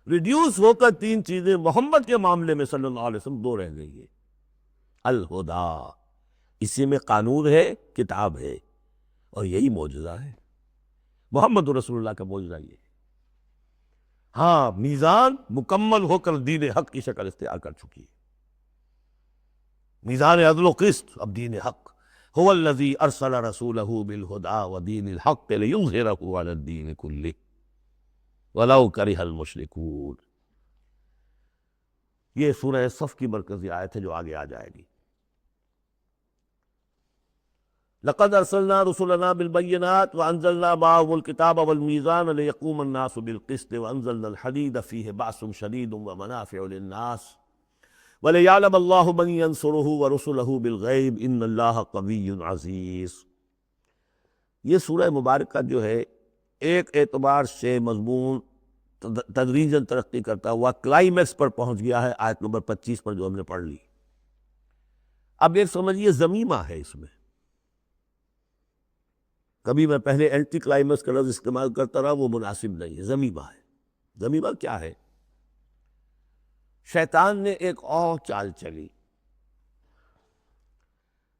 ریڈیوس ہو کر تین چیزیں محمد کے معاملے میں صلی اللہ علیہ وسلم دو رہ گئی ہے۔ الہدیٰ، اسی میں قانون ہے، کتاب ہے، اور یہی معجزہ ہے، محمد رسول اللہ کا معجزہ یہ ہے۔ ہاں، میزان مکمل ہو کر دین حق کی شکل اختیار کر چکی ہے، میزان عدل و قسط، اب دین حق۔ هو الذی ارسل رسولہ بالہدی ودین الحق لیظہرہ علی الدین کلہ ولو کرہ المشرکون۔ یہ سورہ صف کی مرکزی آیت ہے جو آگے آ جائے گی۔ لقد ارسلنا رسلنا بالبینات وانزلنا معهم الکتاب والمیزان لیقوم الناس بالقسط وانزلنا الحدید فیہ بأس شدید ومنافع للناس ولیعلم اللہ من ینصرہ ورسلہ بالغیب ان اللہ قوی عزیز۔ یہ سورہ مبارکہ جو ہے ایک اعتبار سے مضمون تدریجاً ترقی کرتا ہوا کلائمیکس پر پہنچ گیا ہے، آیت نمبر 25 پر جو ہم نے پڑھ لی۔ اب ایک سمجھیے ضمیمہ ہے اس میں۔ کبھی میں پہلے اینٹی کلائمیکس کا لفظ استعمال کرتا رہا، وہ مناسب نہیں ہے، ضمیمہ ہے۔ ضمیمہ کیا ہے؟ شیطان نے ایک اور چال چلی۔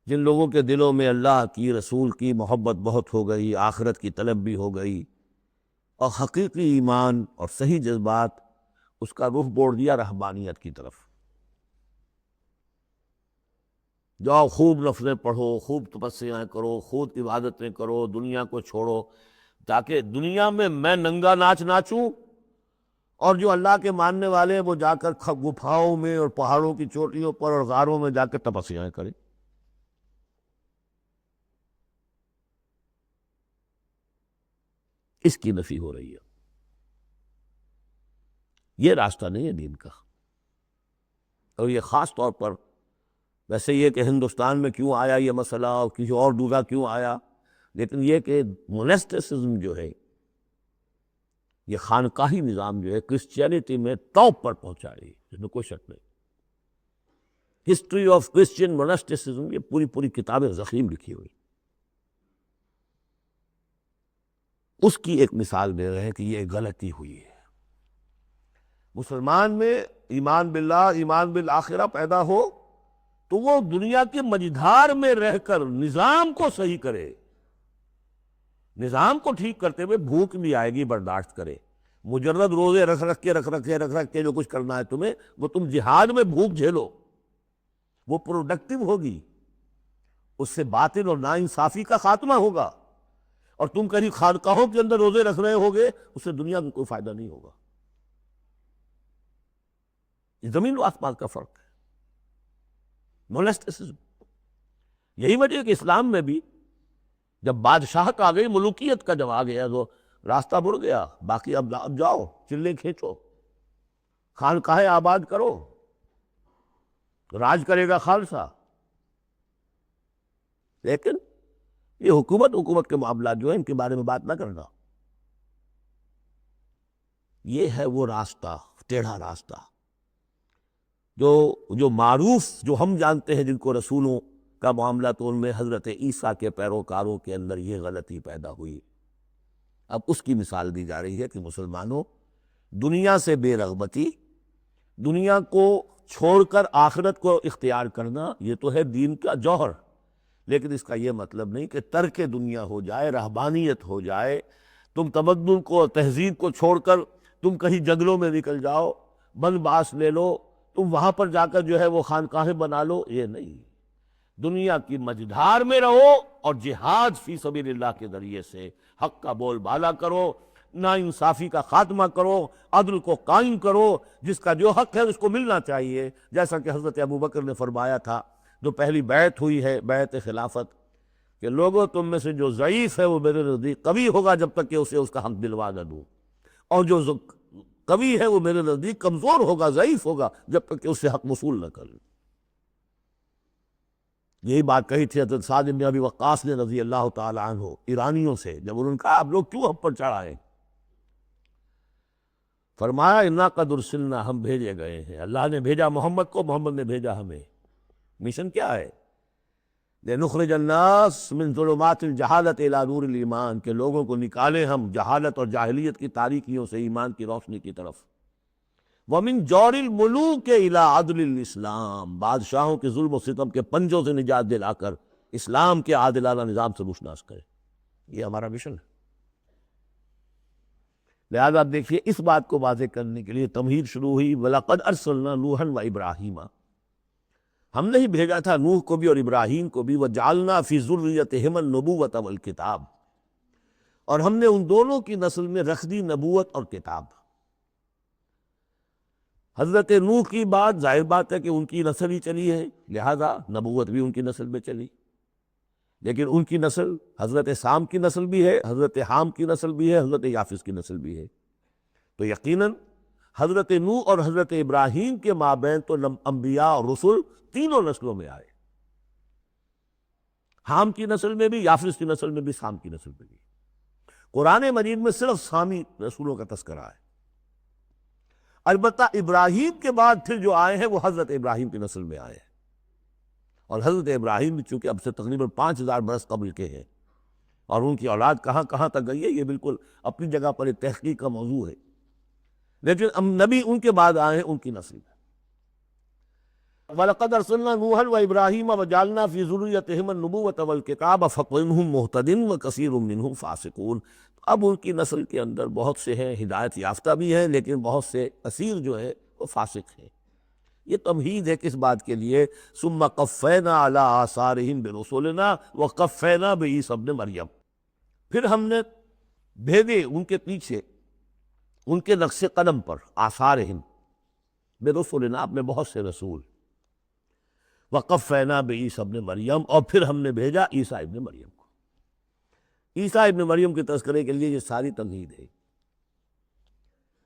جن لوگوں کے دلوں میں اللہ کی، رسول کی محبت بہت ہو گئی، آخرت کی طلب بھی ہو گئی، اور حقیقی ایمان اور صحیح جذبات، اس کا رخ موڑ دیا رہبانیت کی طرف۔ جاؤ خوب نفلیں پڑھو، خوب تپسیاں کرو، خوب عبادتیں کرو، دنیا کو چھوڑو، تاکہ دنیا میں ننگا ناچ ناچوں، اور جو اللہ کے ماننے والے ہیں وہ جا کر گپھاؤں میں اور پہاڑوں کی چوٹیوں پر اور غاروں میں جا کر تپسیاں کریں۔ اس کی نفی ہو رہی ہے۔ یہ راستہ نہیں ہے دین کا۔ اور یہ خاص طور پر ویسے یہ کہ ہندوستان میں کیوں آیا یہ مسئلہ اور کسی اور دوسرا کیوں آیا، لیکن یہ کہ مونسٹسزم جو ہے، یہ خانقاہی نظام جو ہے، کرسچینٹی میں ٹاپ پر پہنچا رہی ہے، اس میں کوئی شک نہیں۔ ہسٹری آف کرسچین مونسٹسزم، یہ پوری کتاب ضخیم لکھی ہوئی، اس کی ایک مثال دے رہے ہیں کہ یہ غلطی ہوئی ہے۔ مسلمان میں ایمان باللہ، ایمان بالآخرہ پیدا ہو تو وہ دنیا کے مجدھار میں رہ کر نظام کو صحیح کرے، نظام کو ٹھیک کرتے ہوئے بھوک بھی آئے گی، برداشت کرے۔ مجرد روزے رکھ کے جو کچھ کرنا ہے تمہیں، وہ تم جہاد میں بھوک جھیلو، وہ پروڈکٹیو ہوگی، اس سے باطل اور ناانصافی کا خاتمہ ہوگا۔ اور تم کہیں خانقاہوں کے اندر روزے رکھ رہے ہوگے، اس سے دنیا میں کوئی فائدہ نہیں ہوگا۔ یہ زمین و آسمان کا فرق ہے۔ مونسٹسزم، یہی وجہ ہے کہ اسلام میں بھی جب بادشاہت آ گئی، ملوکیت کا جب آ گیا تو راستہ مڑ گیا، باقی اب جاؤ چلے کھینچو، خانقاہیں آباد کرو، راج کرے گا خالصہ۔ لیکن یہ حکومت کے معاملات جو ہیں، ان کے بارے میں بات نہ کرنا۔ یہ ہے وہ راستہ، ٹیڑھا راستہ جو معروف، جو ہم جانتے ہیں، جن کو رسولوں کا معاملہ تو ان میں حضرت عیسیٰ کے پیروکاروں کے اندر یہ غلطی پیدا ہوئی۔ اب اس کی مثال دی جا رہی ہے کہ مسلمانوں، دنیا سے بے رغبتی، دنیا کو چھوڑ کر آخرت کو اختیار کرنا، یہ تو ہے دین کا جوہر، لیکن اس کا یہ مطلب نہیں کہ ترک دنیا ہو جائے، رہبانیت ہو جائے، تم تمدن کو، تہذیب کو چھوڑ کر تم کہیں جنگلوں میں نکل جاؤ، بن باس لے لو، تم وہاں پر جا کر جو ہے وہ خانقاہیں بنا لو، یہ نہیں۔ دنیا کی مجدھار میں رہو اور جہاد فی سبیل اللہ کے ذریعے سے حق کا بول بالا کرو، ناانصافی کا خاتمہ کرو، عدل کو قائم کرو، جس کا جو حق ہے اس کو ملنا چاہیے، جیسا کہ حضرت ابوبکر نے فرمایا تھا جو پہلی بیعت ہوئی ہے، بیعت خلافت، کہ لوگوں تم میں سے جو ضعیف ہے وہ میرے نزدیک قوی ہوگا جب تک کہ اسے اس کا حق دلوا نہ دوں، اور جو قوی ہے وہ میرے نزدیک کمزور ہوگا، ضعیف ہوگا جب تک کہ اس سے حق وصول نہ کروں۔ یہی بات کہی تھی حضرت سعد بن ابی وقاص نے رضی اللہ تعالی عنہ ایرانیوں سے، جب انہوں نے کہا آپ لوگ کیوں ہم پر چڑھائیں؟ فرمایا انا قد ارسلنا، ہم بھیجے گئے ہیں، اللہ نے بھیجا محمد کو، محمد نے بھیجا ہمیں۔ مشن کیا ہے؟ لنخرج الناس من ظلمات الجہالت الی نور الایمان، کہ لوگوں کو نکالیں ہم جہالت اور جاہلیت کی تاریکیوں سے ایمان کی روشنی کی طرف۔ وَمِن جَوْرِ الْمُلُوكِ إِلَىٰ عَدْلِ الْإِسْلَام، بادشاہوں کے ظلم و ستم کے پنجوں سے نجات دلا کر اسلام کے عادلانہ نظام سے روشناس کرے، یہ ہمارا مشن ہے۔ لہذا دیکھیے اس بات کو واضح کرنے کے لیے تمہید شروع ہوئی، وَلَقَدْ أَرْسَلْنَا نُوحًا وَإِبْرَاهِيمَ، ہم نے ہی بھیجا تھا نوح کو بھی اور ابراہیم کو بھی، وَجَعَلْنَا فِي ذُرِّيَّتِهِمَا النُّبُوَّةَ وَالْكِتَابَ، اور ہم نے ان دونوں کی نسل میں رکھ دی نبوت اور کتاب۔ حضرت نوح کی بات ظاہر بات ہے کہ ان کی نسل ہی چلی ہے، لہذا نبوت بھی ان کی نسل میں چلی، لیکن ان کی نسل حضرت سام کی نسل بھی ہے، حضرت حام کی نسل بھی ہے، حضرت یافس کی نسل بھی ہے، تو یقیناً حضرت نوح اور حضرت ابراہیم کے مابین تو انبیاء اور رسل تینوں نسلوں میں آئے، حام کی نسل میں بھی، یافس کی نسل میں بھی، سام کی نسل میں بھی۔ قرآن مجید میں صرف سامی رسولوں کا تذکرہ ہے، البتہ ابراہیم کے بعد پھر جو آئے ہیں وہ حضرت ابراہیم کی نسل میں آئے ہیں، اور حضرت ابراہیم چونکہ اب سے تقریباً 5000 برس قبل کے ہیں، اور ان کی اولاد کہاں کہاں تک گئی ہے یہ بالکل اپنی جگہ پر ایک تحقیق کا موضوع ہے، لیکن نبی ان کے بعد آئے ہیں ان کی نسل میں۔ وَلَقَدْ أَرْسَلْنَا نُوحًا وَإِبْرَاهِيمَ وَجَعَلْنَا فِي ذُرِّيَّتِهِمَا النُّبُوَّةَ وَالْكِتَابَ فَمِنْهُمْ مُهْتَدٍ وَكَثِيرٌ مِّنْهُمْ فَاسِقُونَ، اب ان کی نسل کے اندر بہت سے ہیں ہدایت یافتہ بھی ہیں، لیکن بہت سے کثیر جو ہے وہ فاسق ہیں۔ یہ تمہید ہے کس بات کے لیے؟ ثُمَّ قَفَّيْنَا عَلَىٰ آثَارِهِمْ بِرُسُلِنَا وَقَفَّيْنَا بِعِیسَىٰ ابْنِ مَرْیَم، پھر ہم نے بھیجے ان کے پیچھے ان کے نقش قدم پر، آثارہم برسلنا، اپنے بہت سے رسول، وقفینا بعیسیٰ ابن مریم، اور پھر ہم نے بھیجا عیسیٰ ابن مریم کو۔ عیسیٰ ابن مریم کے تذکرے کے لیے یہ ساری تمہید ہے۔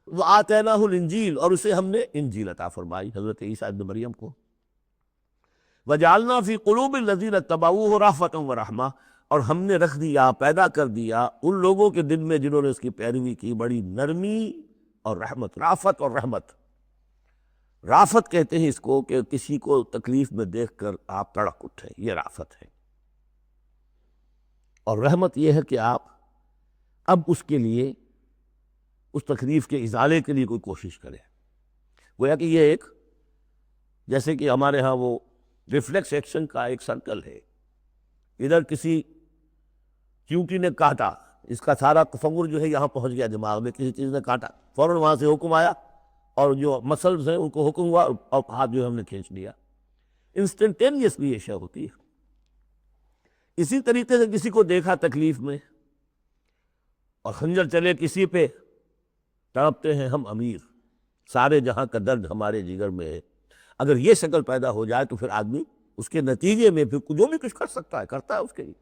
وآتیناہ الانجیل، اور اسے ہم نے انجیل عطا فرمائی حضرت عیسیٰ ابن مریم کو۔ وجعلنا فی قلوب الذین اتبعوہ رأفۃ ورحمہ، اور ہم نے رکھ دیا، پیدا کر دیا ان لوگوں کے دل میں جنہوں نے اس کی پیروی کی، بڑی نرمی اور رحمت، رافت اور رحمت۔ رافت کہتے ہیں اس کو کہ کسی کو تکلیف میں دیکھ کر آپ تڑک اٹھیں، یہ رافت ہے، اور رحمت یہ ہے کہ آپ اب اس کے لیے، اس تکلیف کے ازالے کے لیے کوئی کوشش کریں۔ گویا کہ یہ ایک، جیسے کہ ہمارے ہاں وہ ریفلیکس ایکشن کا ایک سرکل ہے، ادھر کسی چیونٹی نے کاٹا، اس کا سارا تصور جو ہے یہاں پہنچ گیا دماغ میں، کسی چیز نے کاٹا، فوراً وہاں سے حکم آیا، اور جو مسلز ہیں ان کو حکم ہوا اور ہاتھ جو ہم نے کھینچ لیا، انسٹنٹینیسلی یہ شے ہوتی ہے۔ اسی طریقے سے کسی کو دیکھا تکلیف میں اور خنجر چلے کسی پہ، تڑپتے ہیں ہم امیر، سارے جہاں کا درد ہمارے جگر میں ہے۔ اگر یہ شکل پیدا ہو جائے تو پھر آدمی اس کے نتیجے میں پھر جو بھی کچھ کر سکتا ہے کرتا ہے اس کے لیے۔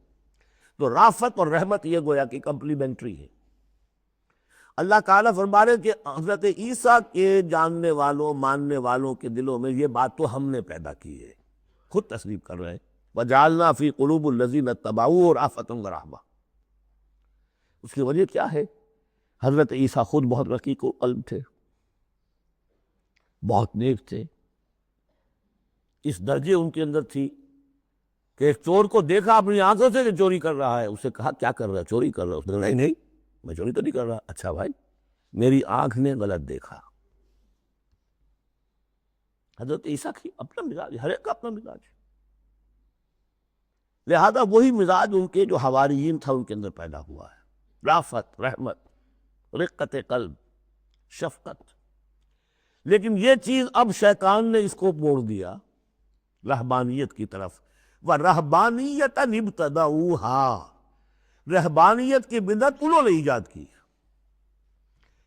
تو رافت اور رحمت یہ گویا کہ کمپلیمنٹری ہے۔ اللہ تعالیٰ فرما رہے کہ حضرت عیسیٰ کے جاننے والوں، ماننے والوں کے دلوں میں یہ بات تو ہم نے پیدا کی ہے، خود تسلیم کر رہے ہیں۔ وَجَعَلْنَا فِي قُلُوبِ الَّذِينَ اتَّبَعُوهُ رَأْفَةً وَرَحْمَةً، اس کی وجہ کیا ہے؟ حضرت عیسیٰ خود بہت رقیق قلب تھے، بہت نیک تھے، اس درجے ان کے اندر تھی کہ ایک چور کو دیکھا اپنی آنکھوں سے کہ چوری کر رہا ہے، اسے کہا کیا کر رہا ہے؟ چوری کر رہا ہے۔ اس نے کہا نہیں میں چوری تو نہیں کر رہا۔ اچھا بھائی میری آنکھ نے غلط دیکھا۔ حضرت عیسیٰ کی اپنا مزاج، ہر ایک کا اپنا مزاج ہے، لہذا وہی مزاج ان کے جو حواریین تھا ان کے اندر پیدا ہوا ہے، رافت، رحمت، رقت قلب، شفقت۔ لیکن یہ چیز اب شیطان نے اس کو موڑ دیا رہبانیت کی طرف۔ وَرَهْبَانِيَّةً ابْتَدَعُوهَا، رہبانیت کی بدعت انہوں نے ایجاد کی۔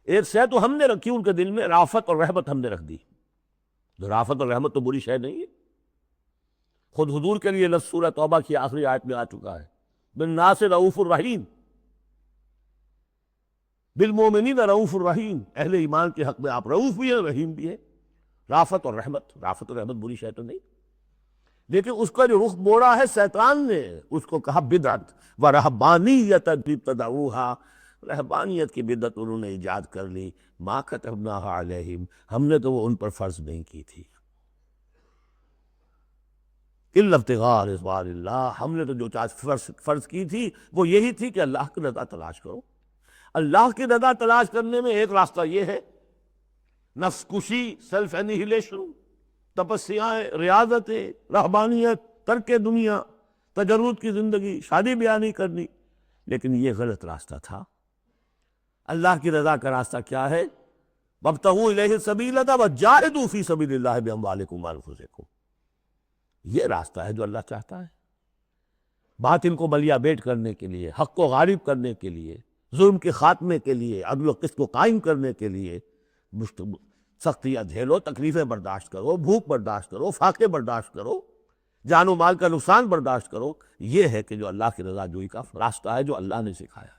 ایک شے تو ہم نے رکھی ان کے دل میں، رافت اور رحمت ہم نے رکھ دی۔ رافت اور رحمت تو بری شے نہیں ہے، خود حضور کے لیے لفظ سورہ توبہ کی آخری آیت میں آ چکا ہے، بالناس رؤوف الرحیم، بالمومنین رؤوف الرحیم، اہل ایمان کے حق میں آپ رؤوف بھی ہیں، رحیم بھی ہیں۔ رافت اور رحمت بری شے تو نہیں، لیکن اس کا جو رخ موڑا ہے شیطان نے، اس کو کہا بدعت۔ وَرَهْبَانِيَّةً ابْتَدَعُوهَا، رہبانیت کی بدعت انہوں نے ایجاد کر لی۔ مَا كَتَبْنَاهَا عَلَيْهِمْ، ہم نے تو وہ ان پر فرض نہیں کی تھی۔ إِلَّا ابْتِغَاءَ رِضْوَانِ اللَّهِ، ہم نے تو جو چیز فرض کی تھی وہ یہی تھی کہ اللہ کی رضا تلاش کرو۔ اللہ کی رضا تلاش کرنے میں ایک راستہ یہ ہے، نفس کشی، سیلف انیہیلیشن، تپسیاں، ریاضتیں، رہبانیت، ترک دنیا، تجرد کی زندگی، شادی بیاہ نہیں کرنی، لیکن یہ غلط راستہ تھا۔ اللہ کی رضا کا راستہ کیا ہے؟ وَابْتَغُوا إِلَيْهِ السَّبِيلَ وَجَاهِدُوا فِي سَبِيلِ اللَّهِ بِأَمْوَالِكُمْ وَأَنفُسِكُمْ، یہ راستہ ہے جو اللہ چاہتا ہے، باطل کو ملیا بیٹ کرنے کے لیے، حق کو غالب کرنے کے لیے، ظلم کے خاتمے کے لیے، عدل و قسط کو قائم کرنے کے لیے۔ سختیاں جھیلو، تکلیفیں برداشت کرو، بھوک برداشت کرو، فاقے برداشت کرو، جان و مال کا نقصان برداشت کرو، یہ ہے کہ جو اللہ کی رضا جوئی کا راستہ ہے جو اللہ نے سکھایا۔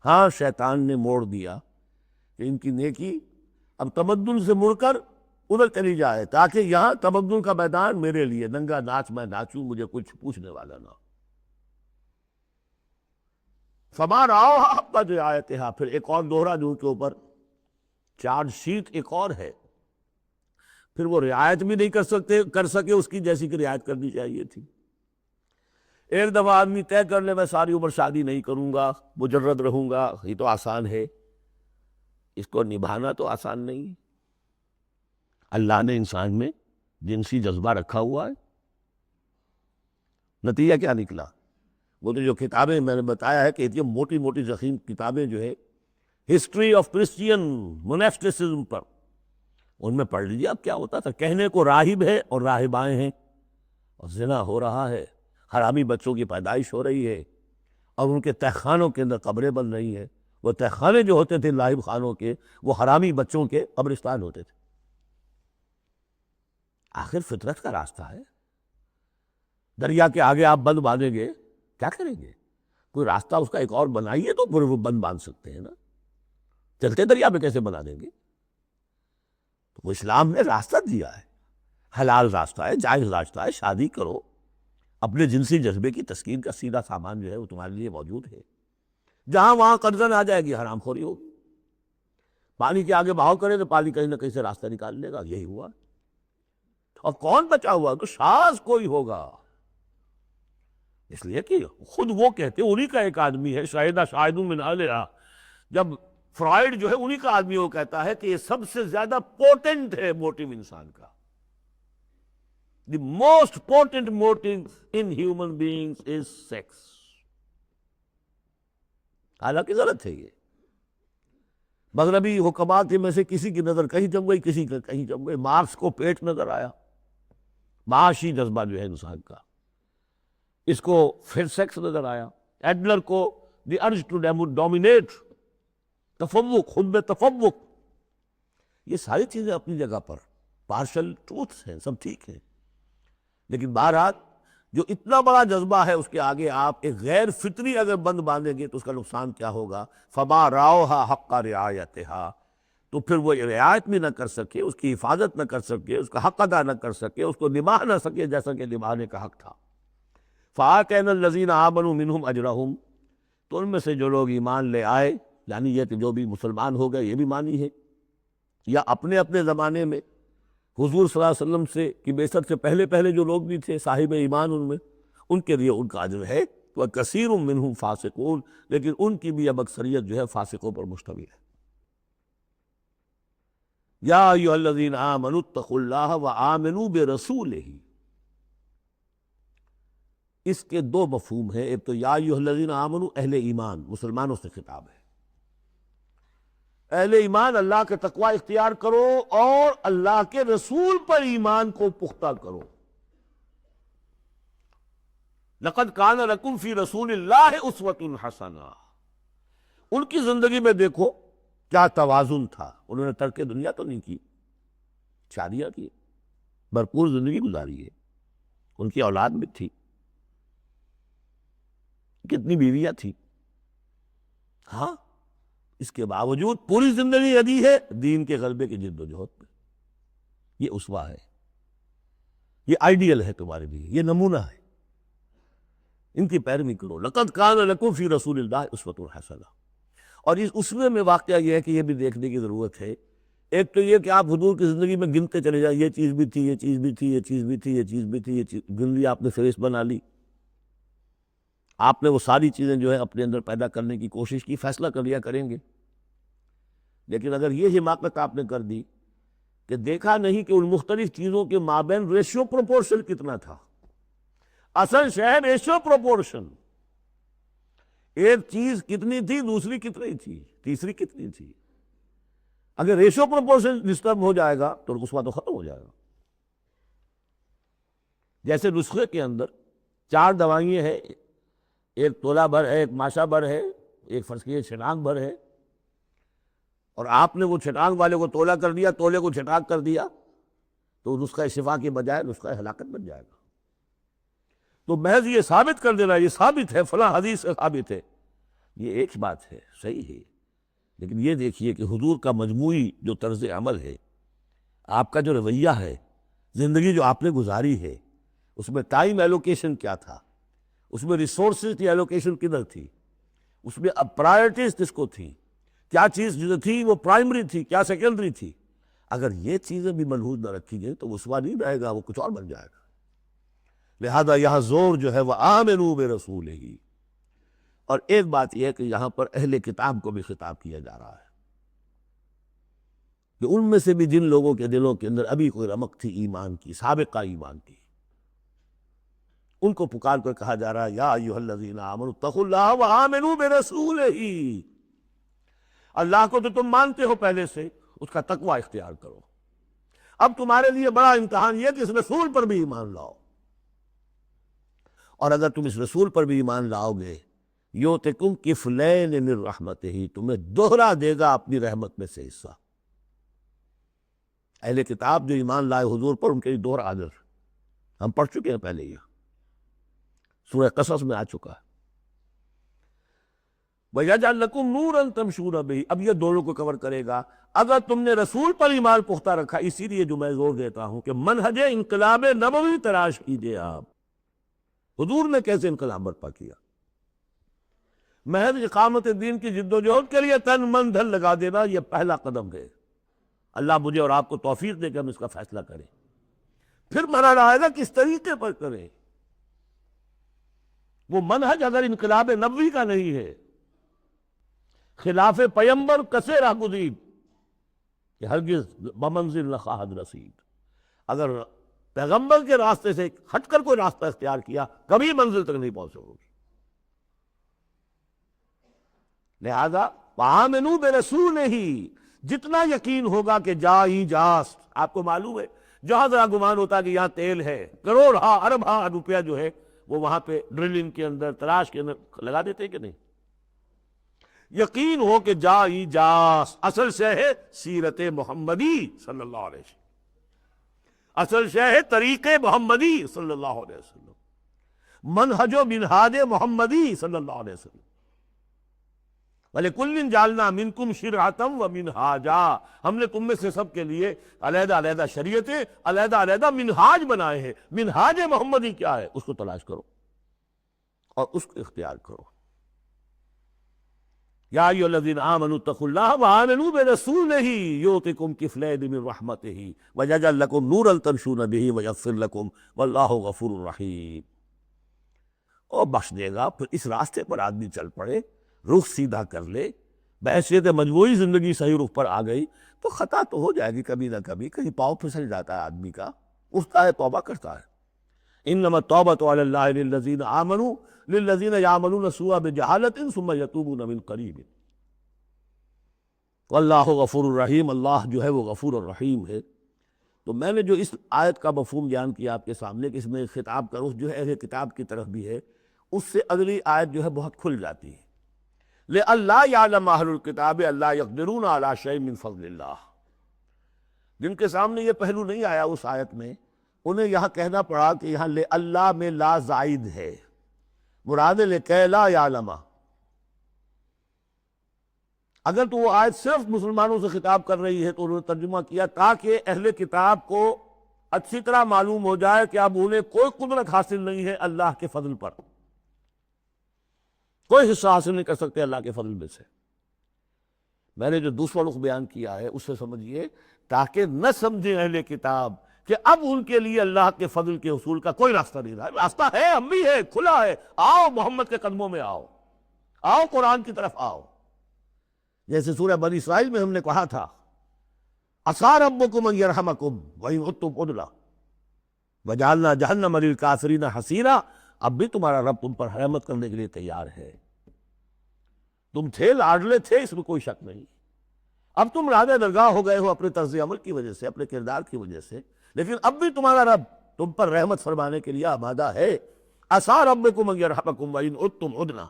ہاں شیطان نے موڑ دیا کہ ان کی نیکی اب تمدن سے مڑ کر ادھر چلی جائے، تاکہ یہاں تمدن کا میدان میرے لیے، ننگا ناچ میں ناچوں، مجھے کچھ پوچھنے والا نہ ہو۔ فَمَا رَعَوْهَا حَقَّ رِعَایَتِهَا، پھر ایک اور دوہرا جو ان کے اوپر چارج شیٹ ایک اور ہے، پھر وہ رعایت بھی نہیں کر سکے اس کی جیسی کہ رعایت کرنی چاہیے تھی۔ ایک دفعہ آدمی طے کر لے میں ساری عمر شادی نہیں کروں گا، مجرد رہوں گا، یہ تو آسان ہے، اس کو نبھانا تو آسان نہیں ہے۔ اللہ نے انسان میں جنسی جذبہ رکھا ہوا ہے، نتیجہ کیا نکلا؟ وہ تو جو کتابیں میں نے بتایا ہے کہ اتنی موٹی موٹی ضخیم کتابیں جو ہے ہسٹری آف کرسچین موناسٹسزم پر، ان میں پڑھ لیجیے اب کیا ہوتا تھا۔ کہنے کو راہب ہے اور راہبائیں ہیں، اور زنا ہو رہا ہے، حرامی بچوں کی پیدائش ہو رہی ہے، اور ان کے تہخانوں کے اندر قبریں بن رہی ہیں۔ وہ تہخانے جو ہوتے تھے راہب خانوں کے، وہ حرامی بچوں کے قبرستان ہوتے تھے۔ آخر فطرت کا راستہ ہے، دریا کے آگے آپ بند باندھیں گے کیا کریں گے؟ کوئی راستہ اس کا ایک اور بنائیے تو پھر وہ بند باندھ سکتے ہیں نا، چلتے دریا میں کیسے بنا دیں گے؟ تو وہ اسلام نے راستہ دیا ہے، حلال راستہ ہے، جائز راستہ ہے، شادی کرو، اپنے جنسی جذبے کی تسکین کا سیدھا سامان جو ہے وہ تمہارے لیے موجود ہے۔ جہاں وہاں قرضن آ جائے گی، حرام خوری ہوگی، پانی کے آگے بہاؤ کرے تو پانی کہیں نہ کہیں سے راستہ نکال لے گا، یہی ہوا۔ اور کون بچا ہوا؟ تو شاذ کوئی ہوگا، اس لیے کہ خود وہ کہتے، انہی کا ایک آدمی ہے، شاہدہ شاہد من اہلہا، جب فرائیڈ جو ہے انہی کا آدمی وہ کہتا ہے کہ یہ سب سے زیادہ پوٹنٹ ہے موٹیو انسان کا، the most potent motive in human beings is sex. حالانکہ غلط ہے یہ، مغربی حکمات میں سے کسی کی نظر کہیں جم گئی، کسی کا کہیں جم گئی۔ مارکس کو پیٹ نظر آیا، معاشی جذبہ جو ہے انسان کا، اس کو پھر سیکس نظر آیا، ایڈلر کو دی ارج ٹو ڈومینیٹ، تفوق، خود میں تفوق۔ یہ ساری چیزیں اپنی جگہ پر پارشل ٹروتھس ہیں، سب ٹھیک ہیں، لیکن بہرحال جو اتنا بڑا جذبہ ہے اس کے آگے آپ ایک غیر فطری اگر بند باندھیں گے تو اس کا نقصان کیا ہوگا؟ فَمَا رَعَوْهَا حَقَّ رِعَایَتِهَا، تو پھر وہ رعایت بھی نہ کر سکے، اس کی حفاظت نہ کر سکے، اس کا حق ادا نہ کر سکے، اس کو نبھا نہ سکے جیسا کہ نبھانے کا حق تھا۔ فَآتَيْنَا الَّذِينَ آمَنُوا مِنْهُمْ أَجْرَهُمْ، تو ان میں سے جو لوگ ایمان لے آئے، یعنی یہ کہ جو بھی مسلمان ہو گئے، یہ بھی مانی ہے، یا اپنے اپنے زمانے میں حضور صلی اللہ علیہ وسلم سے کی بعثت سے پہلے جو لوگ بھی تھے صاحب ایمان، ان میں ان کے لیے ان کا اجر ہے، وَكَثِيرٌ مِّنْهُمْ فَاسِقُونَ، لیکن ان کی بھی اب اکثریت جو ہے فاسقوں پر مشتمل ہے۔ یا ایھا الذین آمنوا اتقوا اللہ وآمنوا برسولہ، اس کے دو مفہوم ہیں۔ ایک تو یا ایھا الذین آمنوا اہل ایمان، مسلمانوں سے خطاب ہے، اہل ایمان اللہ کے تقوی اختیار کرو اور اللہ کے رسول پر ایمان کو پختہ کرو۔ لقد کان لکم فی رسول اللہ اسوۃ حسنہ، ان کی زندگی میں دیکھو کیا توازن تھا، انہوں نے ترک دنیا تو نہیں کی، شادیاں کی، بھرپور زندگی گزاری ہے، ان کی اولاد بھی تھی، کتنی بیویاں تھی، ہاں اس کے باوجود پوری زندگی دی ہے دین کے غلبے کی جد و جہد پہ۔ یہ اسوہ ہے، یہ آئیڈیل ہے تمہارے لیے، یہ نمونہ ہے، ان کی پیروی کرو۔ لقد کان لکم فی رسول اللہ اسوۃ حسنہ۔ اور اس اسوے میں واقعہ یہ ہے کہ یہ بھی دیکھنے کی ضرورت ہے، ایک تو یہ کہ آپ حضور کی زندگی میں گنتے چلے جائیں، یہ چیز بھی تھی، یہ چیز بھی تھی، یہ چیز بھی تھی، یہ چیز بھی تھی، یہ چیز گن لی آپ نے، فہرست بنا لی، آپ نے وہ ساری چیزیں جو ہے اپنے اندر پیدا کرنے کی کوشش کی، فیصلہ کر لیا کریں گے۔ لیکن اگر یہ حماقت آپ نے کر دی کہ دیکھا نہیں کہ ان مختلف چیزوں کے مابین ریشیو پروپورشن کتنا تھا، اصل شے ریشیو پروپورشن، ایک چیز کتنی تھی، دوسری کتنی تھی، تیسری کتنی تھی، اگر ریشیو پروپورشن ڈسٹرب ہو جائے گا تو رسوا تو ختم ہو جائے گا۔ جیسے نسخے کے اندر 4 دوائیں ہیں، ایک تولہ بھر ہے، ایک ماشا بھر ہے، ایک فرض کیجیے چھٹانک بھر ہے، اور آپ نے وہ چھٹانک والے کو تولہ کر دیا، تولے کو چھٹانک کر دیا، تو نسخہ شفا کے بجائے نسخہ ہلاکت بن جائے گا۔ تو محض یہ ثابت کر دینا یہ ثابت ہے، فلاں حدیث سے ثابت ہے، یہ ایک بات ہے، صحیح ہے، لیکن یہ دیکھیے کہ حضور کا مجموعی جو طرز عمل ہے، آپ کا جو رویہ ہے، زندگی جو آپ نے گزاری ہے، اس میں ٹائم ایلوکیشن کیا تھا، اس میں ریسورسز کی ایلوکیشن کدھر تھی، اس میں اب پرائرٹیز کس کو تھی، کیا چیز جو تھی وہ پرائمری تھی، کیا سیکنڈری تھی۔ اگر یہ چیزیں بھی ملحوظ نہ رکھی گئی تو وسوا نہیں رہے گا، وہ کچھ اور بن جائے گا۔ لہذا یہاں زور جو ہے وہ آمنوا برسولہ، اور ایک بات یہ ہے کہ یہاں پر اہل کتاب کو بھی خطاب کیا جا رہا ہے کہ ان میں سے بھی جن لوگوں کے دلوں کے اندر ابھی کوئی رمق تھی ایمان کی، سابقہ ایمان کی، ان کو پکار کر کہا جا رہا ہے یا ایھا الذین آمنوا اتقوا اللہ وآمنوا برسولہ، اللہ کو تو تم مانتے ہو پہلے سے، اس کا تقوی اختیار کرو۔ اب تمہارے لیے بڑا امتحان یہ کہ اس رسول پر بھی ایمان لاؤ، اور اگر تم اس رسول پر بھی ایمان لاؤ گے یؤتکم کفلین من رحمتہ، تمہیں دوہرا دے گا اپنی رحمت میں سے حصہ۔ اہل کتاب جو ایمان لائے حضور پر، ان کے لیے دوہرا اجر ہم پڑھ چکے ہیں پہلے، یہ سورہ قصص میں آ چکا ہے۔ وَيَجْعَلْ لَكُمْ نُورًا تَمْشُونَ بِهِ، اب یہ دونوں کو کور کرے گا۔ اگر تم نے رسول پر ایمان پختہ رکھا، اسی لیے جو میں زور دیتا ہوں کہ منہج انقلاب نبوی تلاش کیجئے آپ، حضور نے کیسے انقلاب برپا کیا، محض اقامت دین کی جد و جہد کے لیے تن من دھن لگا دینا، یہ پہلا قدم ہے۔ اللہ مجھے اور آپ کو توفیق دے کہ ہم اس کا فیصلہ کریں، پھر مرحلہ آئے گا کس طریقے پر کریں۔ وہ منہج اگر انقلاب نبوی کا نہیں ہے، خلاف پیمبر کسے راہ گزید کہ ہرگز بمنزل نہ خواہد رسید، اگر پیغمبر کے راستے سے ہٹ کر کوئی راستہ اختیار کیا کبھی منزل تک نہیں پہنچو گے۔ لہذا وآمنوا برسولہ، جتنا یقین ہوگا کہ جائی جاس، آپ کو معلوم ہے جہاں ذرا گمان ہوتا ہے کہ یہاں تیل ہے، کروڑ ہاں ارب ہاں روپیہ جو ہے وہ وہاں پہ ڈرلنگ کے اندر، تلاش کے اندر لگا دیتے کہ نہیں، یقین ہو کہ جائی جاس، اصل شے ہے سیرت محمدی صلی اللہ علیہ وسلم، اصل شے ہے طریق محمدی صلی اللہ علیہ وسلم، منہج و منہاج محمدی صلی اللہ علیہ وسلم۔ وَلِكُلٍّ جَعَلْنَا مِنْكُمْ شِرْعَةً وَمِنْہَاجًا، ہم نے تم میں سے سب کے لیے علیحدہ علیحدہ شریعتیں، علیحدہ علیحدہ منہاج بنائے ہیں۔ منہاج محمدی کیا ہے، اس کو تلاش کرو اور اس کو اختیار کرو۔ یا ایھا الذین آمنوا اتقوا اللہ وآمنوا برسولہ یؤتکم کفلین من رحمتہ ویجعل لکم نورا تمشون بہ ویغفر لکم واللہ غفور رحیم۔ اور بخش دے گا۔ پھر اس راستے پر آدمی چل پڑے، رخ سیدھا کر لے، بحیثیت مجموعی زندگی صحیح رخ پر آ گئی تو خطا تو ہو جائے گی کبھی نہ کبھی، کہیں پاؤں پھسل جاتا ہے آدمی کا، اٹھتا ہے توبہ کرتا ہے۔ انما التوبۃ علی اللہ للذین آمنوا للذین یعملون السوء بجہالۃ ثم یتوبون من قریب واللہ غفور الرحیم، اللہ جو ہے وہ غفور الرحیم ہے۔ تو میں نے جو اس آیت کا مفہوم بیان کیا آپ کے سامنے کہ اس میں خطاب کا رخ جو ہے اہل کتاب کی طرف بھی ہے، اس سے اگلی آیت جو ہے بہت کھل جاتی ہے۔ لئلا یعلم اہل الکتاب الا یقدرون علی شیء من فضل اللہ، جن کے سامنے یہ پہلو نہیں آیا اس آیت میں، انہیں یہاں کہنا پڑا کہ یہاں لئلا میں لا زائد ہے، مراد لکے لا یعلم۔ اگر تو وہ آیت صرف مسلمانوں سے خطاب کر رہی ہے تو انہوں نے ترجمہ کیا تاکہ اہل کتاب کو اچھی طرح معلوم ہو جائے کہ اب انہیں کوئی قدرت حاصل نہیں ہے اللہ کے فضل پر، کوئی حصہ حاصل نہیں کر سکتے اللہ کے فضل میں سے۔ میں نے جو دوسرا رخ بیان کیا ہے اس سے سمجھیے تاکہ نہ سمجھیں اہل کتاب کہ اب ان کے لیے اللہ کے فضل کے حصول کا کوئی راستہ نہیں رہا۔ راستہ ہے، ہم بھی ہے، کھلا ہے، آؤ محمد کے قدموں میں آؤ، آؤ قرآن کی طرف آؤ۔ جیسے سورہ بنی اسرائیل میں ہم نے کہا تھا عسیٰ ربکم ان یرحمکم وإن عدتم عدنا وجعلنا جہنم للکافرین حصیرا، اب بھی تمہارا رب تم پر رحمت کرنے کے لیے تیار ہے۔ تم تھے لاڈلے تھے، اس میں کوئی شک نہیں، اب تم راضِ درگاہ ہو گئے ہو اپنے طرز عمل کی وجہ سے، اپنے کردار کی وجہ سے، لیکن اب بھی تمہارا رب تم پر رحمت فرمانے کے لیے آمادہ ہے۔ عسیٰ ربکم ان یرحمکم وإن عدتم عدنا۔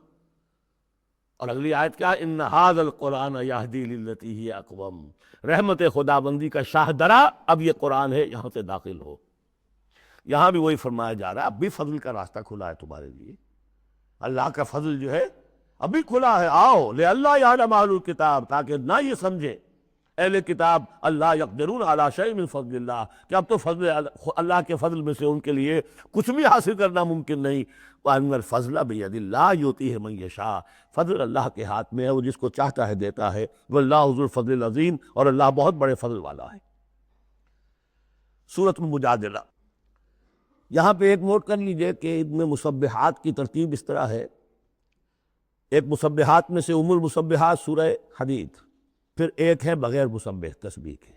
اور اگلی آیت کیا؟ ان ھذا القرآن یہدی للتی ہی اقوم، رحمت خداوندی کا شاہ درا اب یہ قرآن ہے، یہاں سے داخل ہو۔ یہاں بھی وہی فرمایا جا رہا ہے اب بھی فضل کا راستہ کھلا ہے تمہارے لیے، اللہ کا فضل جو ہے ابھی کھلا ہے، آؤ لئلا یعلم اہل الکتاب، تاکہ نہ یہ سمجھے اہل کتاب اللہ یقدرون علی شیء من فضل اللہ، کہ اب تو فضل اللہ کے فضل میں سے ان کے لیے کچھ بھی حاصل کرنا ممکن نہیں۔ وَأَنَّ الْفَضْلَ بِيَدِ اللَّهِ يُؤْتِيهِ مَن يَشَاءُ، فضل اللہ کے ہاتھ میں ہے، وہ جس کو چاہتا ہے دیتا ہے۔ وَاللَّهُ ذُو الْفَضْلِ الْعَظِيمِ، اور اللہ بہت بڑے فضل والا ہے۔ سورۃ المجادلہ، یہاں پہ ایک نوٹ کر لیجئے کہ ان میں مسبحات کی ترتیب اس طرح ہے، ایک مسبحات میں سے ام المسبحات سورہ حدید، پھر ایک ہے بغیر مسبح تسبیح کے،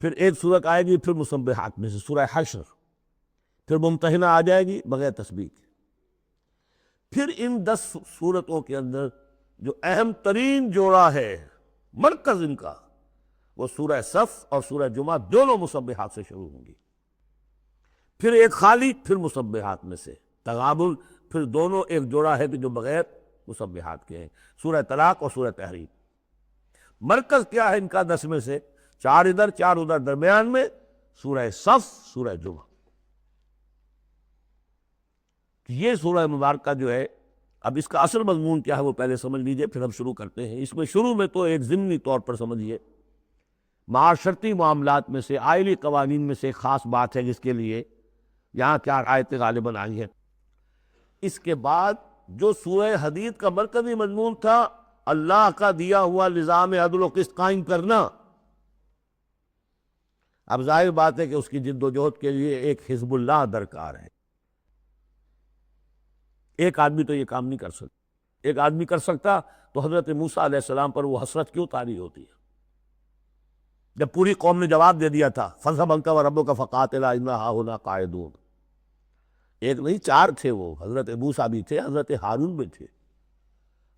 پھر ایک سورت آئے گی پھر مسبحات میں سے سورہ حشر، پھر ممتحنہ آ جائے گی بغیر تسبیح کے۔ پھر ان 10 سورتوں کے اندر جو اہم ترین جوڑا ہے، مرکز ان کا، وہ سورہ صف اور سورہ جمعہ دونوں مسبحات سے شروع ہوں گی، پھر ایک خالی، پھر مسبحات میں سے تغابن، پھر دونوں ایک جوڑا ہے کہ جو بغیر مسبحات کے ہیں، سورہ طلاق اور سورہ تحریم۔ مرکز کیا ہے ان کا 10 میں سے؟ 4 ادھر 4 ادھر، درمیان میں سورہ صف، سورہ جمعہ۔ یہ سورہ مبارکہ جو ہے، اب اس کا اصل مضمون کیا ہے وہ پہلے سمجھ لیجئے، پھر ہم شروع کرتے ہیں۔ اس میں شروع میں تو ایک ضمنی طور پر سمجھیے، معاشرتی معاملات میں سے، آئلی قوانین میں سے ایک خاص بات ہے جس کے لیے یہاں 4 آیتیں غالباً آئی ہیں۔ اس کے بعد جو سورہ حدید کا مرکزی مضمون تھا، اللہ کا دیا ہوا نظام عدل و قسط قائم کرنا، اب ظاہر بات ہے کہ اس کی جد و جہد کے لیے ایک حزب اللہ درکار ہے۔ ایک آدمی تو یہ کام نہیں کر سکتا، ایک آدمی کر سکتا تو حضرت موسیٰ علیہ السلام پر وہ حسرت کیوں طاری ہوتی ہے جب پوری قوم نے جواب دے دیا تھا فَاذْهَبْ أَنْتَ وَرَبُّكَ فَقَاتِلَا إِنَّا هَاهُنَا قَاعِدُونَ۔ ایک نہیں 4 تھے، وہ حضرت موسیٰ بھی تھے، حضرت ہارون بھی تھے۔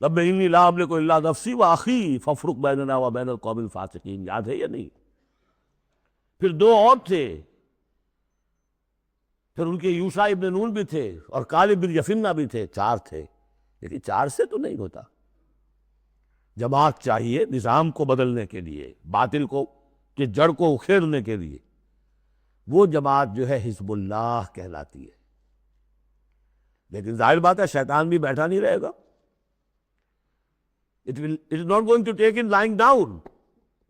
رب انی لا املک الا نفسی واخی فافرق بیننا وبین القوم الفاسقین، یاد ہے یا نہیں؟ پھر 2 اور تھے، پھر ان کے یوشع ابن نون بھی تھے اور کالب بن یفنہ بھی تھے، 4 تھے، لیکن 4 سے تو نہیں ہوتا۔ جماعت چاہیے نظام کو بدلنے کے لیے، باطل کو کہ جڑ کو اکھیڑنے کے لیے، وہ جماعت جو ہے حزب اللہ کہلاتی ہے۔ لیکن ظاہر بات ہے شیطان بھی بیٹھا نہیں رہے گا، it is not going to take in lying down۔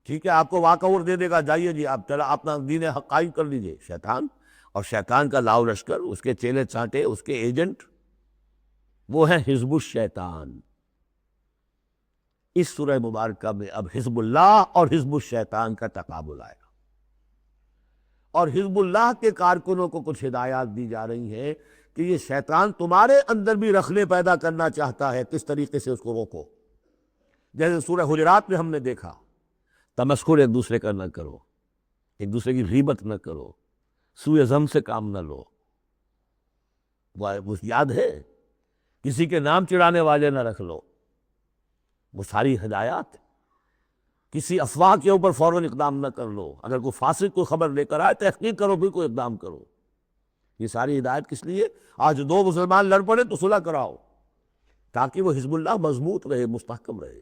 ٹھیک ہے، آپ کو واک اوور دے دے گا، جائیے جی آپ چلا اپنا دین حق قائم کر لیجیے، شیطان اور شیطان کا لاؤ لشکر، اس کے چیلے چانٹے، اس کے ایجنٹ، وہ ہیں حزب الشیطان۔ اس سورہ مبارکہ میں اب حزب اللہ اور حزب الشیطان کا تقابل آئے گا، اور حزب اللہ کے کارکنوں کو کچھ ہدایات دی جا رہی ہیں کہ یہ شیطان تمہارے اندر بھی رخلے پیدا کرنا چاہتا ہے، کس طریقے سے اس کو روکو۔ جیسے سورہ حجرات میں ہم نے دیکھا، تمسخر ایک دوسرے کا نہ کرو، ایک دوسرے کی غیبت نہ کرو، سوء ظن سے کام نہ لو۔ وہ یاد ہے، کسی کے نام چڑھانے والے نہ رکھ لو، وہ ساری ہدایات۔ کسی افواہ کے اوپر فوراً اقدام نہ کر لو، اگر کوئی فاسق کوئی خبر لے کر آئے تحقیق کرو پھر کوئی اقدام کرو۔ یہ ساری ہدایت کس لیے؟ آج دو مسلمان لڑ پڑے تو صلح کراؤ، تاکہ وہ حزب اللہ مضبوط رہے، مستحکم رہے۔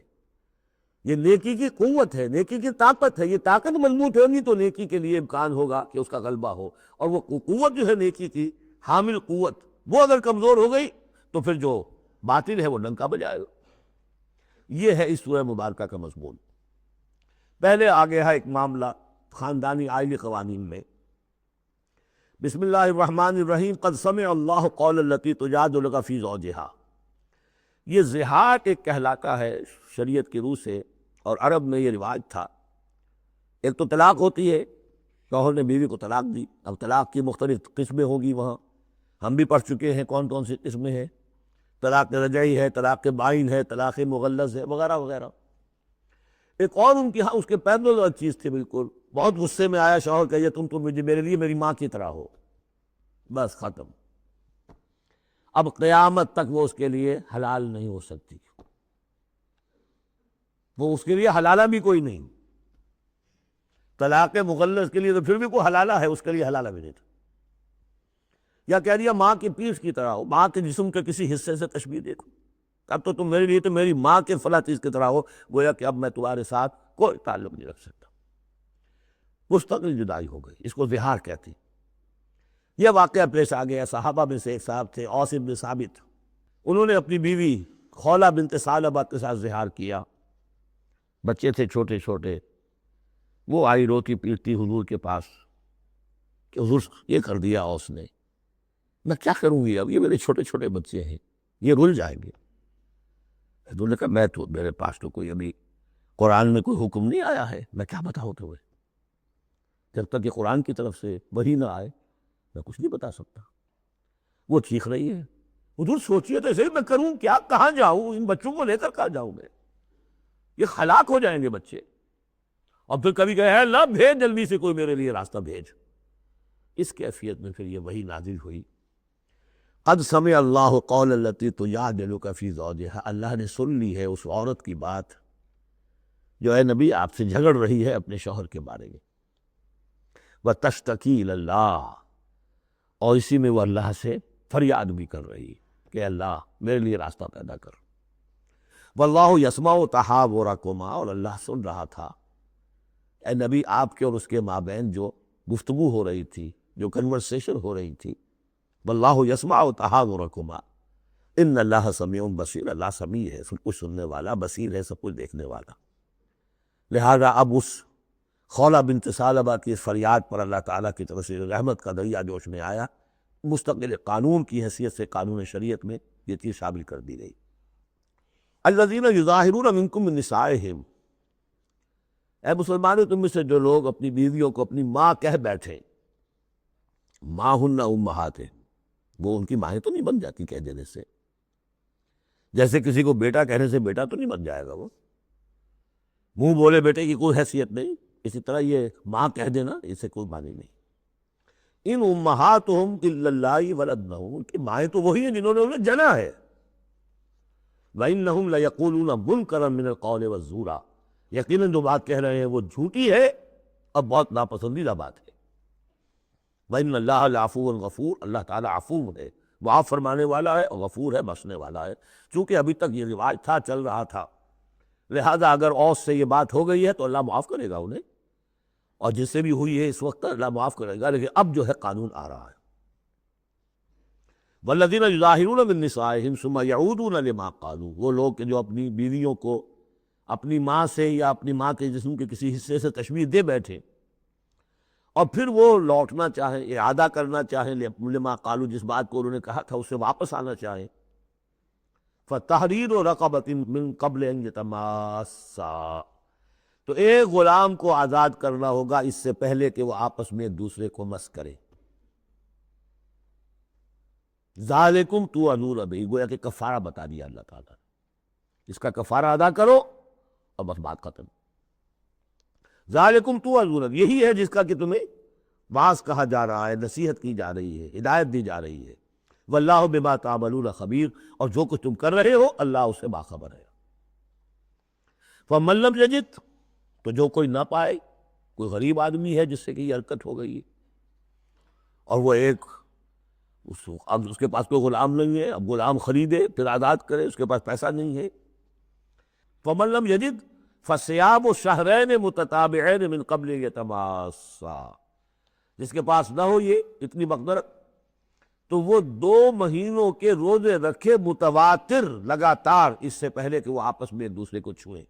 یہ نیکی کی قوت ہے، نیکی کی طاقت ہے۔ یہ طاقت مضبوط ہوگی تو نیکی کے لیے امکان ہوگا کہ اس کا غلبہ ہو، اور وہ قوت جو ہے نیکی کی حامل قوت، وہ اگر کمزور ہو گئی تو پھر جو باطل ہے وہ ڈنکا بجائے گا۔ یہ ہے اس سورہ مبارکہ کا مضمون۔ پہلے آگے ہے ایک معاملہ خاندانی آئلی قوانین میں۔ بسم اللہ الرحمن الرحیم، قد سمع اللہ قول التی تجادلک فی زوجہا۔ یہ زہار ایک کہلاتا ہے شریعت کی روح سے، اور عرب میں یہ رواج تھا۔ ایک تو طلاق ہوتی ہے، شوہر نے بیوی کو طلاق دی، اب طلاق کی مختلف قسمیں ہوں گی، وہاں ہم بھی پڑھ چکے ہیں کون کون سی قسمیں ہیں۔ طلاق رجعی ہے، طلاق بائن ہے، طلاق مغلظ ہے، وغیرہ وغیرہ۔ ایک اور ان کے ہاں اس کے پیرلل چیز تھی بالکل، بہت غصے میں آیا شوہر کہ تم میرے لیے میری ماں کی طرح ہو، بس ختم۔ اب قیامت تک وہ اس کے لیے حلال نہیں ہو سکتی، وہ اس کے لیے حلالہ بھی کوئی نہیں۔ طلاق مغلظ کے لیے تو پھر بھی کوئی حلالہ ہے، اس کے لیے حلالہ بھی نہیں تھا۔ یا کہہ دیا ماں کی پیٹھ کی طرح ہو، ماں کے جسم کے کسی حصے سے تشبیہ دیکھو، اب تو تم میرے لیے تو میری ماں کے فلاں چیز کی طرح ہو، گویا کہ اب میں تمہارے ساتھ کوئی تعلق نہیں رکھ سکتا۔ مستقل جدائی ہو گئی، اس کو زہار کہتے ہیں۔ یہ واقعہ پیش آ گیا، صحابہ میں سے ایک صاحب تھے اوس بن ثابت، انہوں نے اپنی بیوی خولہ بنت ثعلبہ کے ساتھ زہار کیا، بچے تھے چھوٹے چھوٹے۔ وہ آئی روتی پیٹتی حضور کے پاس کہ حضور یہ کر دیا اوس نے، میں کیا کروں گی، اب یہ میرے چھوٹے چھوٹے بچے ہیں، یہ رل جائیں گے۔ حضور نے کہا میرے پاس تو کوئی ابھی قرآن میں کوئی حکم نہیں آیا ہے، میں کیا بتاؤں تمہیں، جب تک کہ قرآن کی طرف سے وحی نہ آئے میں کچھ نہیں بتا سکتا۔ وہ چیخ رہی ہے، حضور سوچئے تو ایسے میں کروں کیا، کہاں جاؤں، ان بچوں کو لے کر کہاں جاؤں میں، یہ ہلاک ہو جائیں گے بچے۔ اور پھر کبھی کہے اللہ بھیج جلدی سے کوئی میرے لیے راستہ بھیج۔ اس کیفیت میں پھر یہ وحی نازل ہوئی، قد سمع اللہ قول التی تجادلک فی زوجہا، اللہ نے سن لی ہے اس عورت کی بات جو اے نبی آپ سے جھگڑ رہی ہے اپنے شوہر کے بارے میں، وتشتکی الی اللہ، اور اسی میں وہ اللہ سے فریاد بھی کر رہی ہے کہ اللہ میرے لیے راستہ پیدا کر۔ واللہ یسمع تحاورکما، اور اللہ سن رہا تھا اے نبی آپ کے اور اس کے مابین جو گفتگو ہو رہی تھی، جو کنورسیشن ہو رہی تھی۔ واللہ یسمع تحاورکما ان اللہ سمیع بصیر، اللہ سمیع ہے، سب کچھ سننے والا، بصیر ہے، سب کچھ دیکھنے والا۔ لہذا اب اس خولہ بنت ثعلبہ کی اس فریاد پر اللہ تعالیٰ کی طرف سے رحمت کا دریا جوش میں آیا، مستقل قانون کی حیثیت سے قانون شریعت میں یہ چیز شامل کر دی گئی۔ الذین یظاہرون منکم من نسائہم، اے مسلمانوں تم میں سے جو لوگ اپنی بیویوں کو اپنی ماں کہہ بیٹھے، ماں ہن امہاتہم، وہ ان کی مائیں تو نہیں بن جاتی کہہ دینے سے، جیسے کسی کو بیٹا کہنے سے بیٹا تو نہیں بن جائے گا، وہ منہ بولے بیٹے کی کوئی حیثیت نہیں، اسی طرح یہ ماں کہہ دینا اسے کوئی معنی نہیں۔ ان امہاتہم الا اللہ ولدنہم، ان کی مائیں تو وہی ہیں جنہوں نے انہیں جنا ہے۔ وانہم لیقولون منکرا من القول والزورا، یقیناً جو بات کہہ رہے ہیں وہ جھوٹی ہے اور بہت ناپسندیدہ بات ہے۔ وَإِنَّ اللَّهَ لَعَفُوٌّ غَفُورٌ، اللہ تعالیٰ عفو ہے، معاف فرمانے والا ہے، اور غفور ہے، بخشنے والا ہے۔ چونکہ ابھی تک یہ رواج تھا، چل رہا تھا، لہذا اگر اوس سے یہ بات ہو گئی ہے تو اللہ معاف کرے گا انہیں، اور جس سے بھی ہوئی ہے اس وقت اللہ معاف کرے گا، لیکن اب جو ہے قانون آ رہا ہے۔ وَالَّذِينَ يُظَاهِرُونَ مِن نِّسَائِهِمْ ثُمَّ يَعُودُونَ لِمَا قَالُوا، وہ لوگ کہ جو اپنی بیویوں کو اپنی ماں سے یا اپنی ماں کے جسم کے کسی حصے سے تشبیہ دے بیٹھے، اور پھر وہ لوٹنا چاہیں، اعادہ کرنا چاہیں لما قالوا، جس بات کو انہوں نے کہا تھا اس سے واپس آنا چاہیں، فَتَحْرِيرُ رَقَبَةٍ مِّن قَبْلِ أَن يَتَمَاسَّا، تو ایک غلام کو آزاد کرنا ہوگا اس سے پہلے کہ وہ آپس میں ایک دوسرے کو مس کرے۔ ذالکم توعدون بہ، گویا کہ کفارہ بتا دیا اللہ تعالیٰ نے، اس کا کفارہ ادا کرو اور بس بات ختم۔ ذالکم توعدون، یہی ہے جس کا کہ تمہیں واعظ کہا جا رہا ہے، نصیحت کی جا رہی ہے، ہدایت دی جا رہی ہے۔ واللہ بما تعملون خبیر، اور جو کچھ تم کر رہے ہو اللہ اس سے باخبر ہے۔ فمن لم یجد، تو جو کوئی نہ پائے، کوئی غریب آدمی ہے جس سے کہ یہ حرکت ہو گئی ہے، اور وہ ایک اب اس کے پاس کوئی غلام نہیں ہے، اب غلام خریدے پھر آزاد کرے، اس کے پاس پیسہ نہیں ہے۔ فمن لم یجد فصیام شہرین متتابعین من قبل یتماسا، جس کے پاس نہ ہو یہ اتنی مقدرت، تو وہ 2 مہینوں کے روزے رکھے متواتر لگاتار، اس سے پہلے کہ وہ آپس میں ایک دوسرے کو چھوئیں۔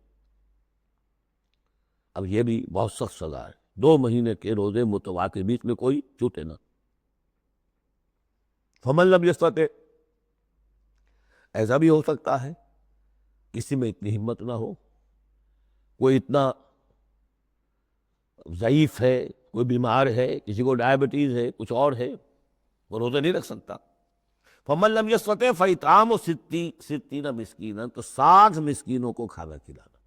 اب یہ بھی بہت سخت سزا ہے، 2 مہینے کے روزے متواتر، بیچ میں کوئی چھوٹے نہ۔ فمن لم یستطع، ایسا بھی ہو سکتا ہے کسی میں اتنی ہمت نہ ہو، کوئی اتنا ضعیف ہے، کوئی بیمار ہے، کسی کو ڈائبٹیز ہے، کچھ اور ہے، وہ روزے نہیں رکھ سکتا۔ فمن لم یستطع فاطعام 60 مسکینا، تو 60 مسکینوں کو کھانا کھلانا،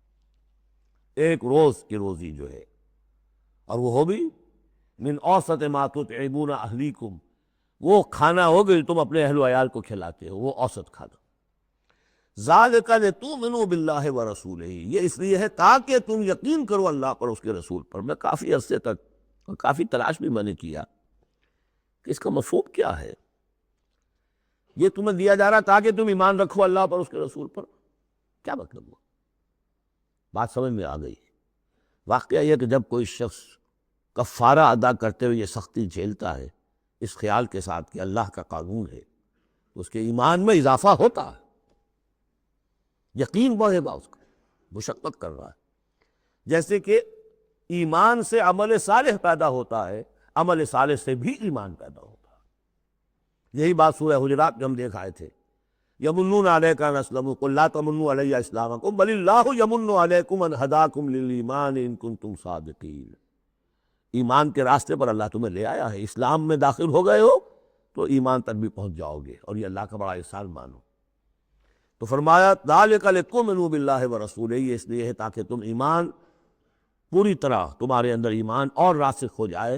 ایک روز کی روزی جو ہے، اور وہ ہو بھی من اوسط ما تطعمون اہلیکم، وہ کھانا ہو گئی تم اپنے اہل و عیال کو کھلاتے ہو، وہ اوسط کھانا۔ ذالک لتؤمنوا باللہ ورسولہ، یہ اس لیے ہے تاکہ تم یقین کرو اللہ پر، اس کے رسول پر۔ میں کافی عرصے تک اور کافی تلاش بھی میں نے کیا کہ اس کا مفہوم کیا ہے، یہ تمہیں دیا جا رہا تاکہ تم ایمان رکھو اللہ پر، اس کے رسول پر، کیا مطلب ہوا؟ بات سمجھ میں آ گئی۔ واقعہ یہ کہ جب کوئی شخص کفارہ ادا کرتے ہوئے یہ سختی جھیلتا ہے اس خیال کے ساتھ کہ اللہ کا قانون ہے، تو اس کے ایمان میں اضافہ ہوتا ہے، یقین بڑھے گا، اس کا مشقت کر رہا ہے۔ جیسے کہ ایمان سے عمل صالح پیدا ہوتا ہے، عمل صالح سے بھی ایمان پیدا ہوتا ہے۔ یہی بات سورہ حجرات میں ہم دیکھ آئے تھے، یمنون علیک ان اسلموا قل لا تمنوا علی اسلامکم بل اللہ یمن علیکم ان ہداکم للایمان ان کنتم صادقین۔ ایمان کے راستے پر اللہ تمہیں لے آیا ہے، اسلام میں داخل ہو گئے ہو تو ایمان تک بھی پہنچ جاؤ گے، اور یہ اللہ کا بڑا احسان مانو۔ تو فرمایا ذالک لتؤمنوا باللہ ورسولہ، یہ اس لیے ہے تاکہ تم ایمان پوری طرح تمہارے اندر ایمان اور راسخ ہو جائے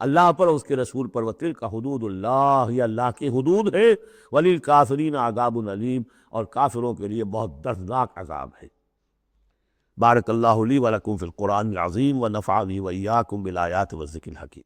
اللہ پر، اس کے رسول پر۔ وَتِلْكَ حدود اللہ، یہ اللہ کی حدود ہے۔ وَلِلْكَافِرِينَ عَذَابٌ أَلِيمٌ، اور کافروں کے لیے بہت دردناک عذاب ہے۔ بارک اللہ لی ولکم فی القرآن العظیم ونفعنی وإیاکم بالآیات والذکر الحکیم۔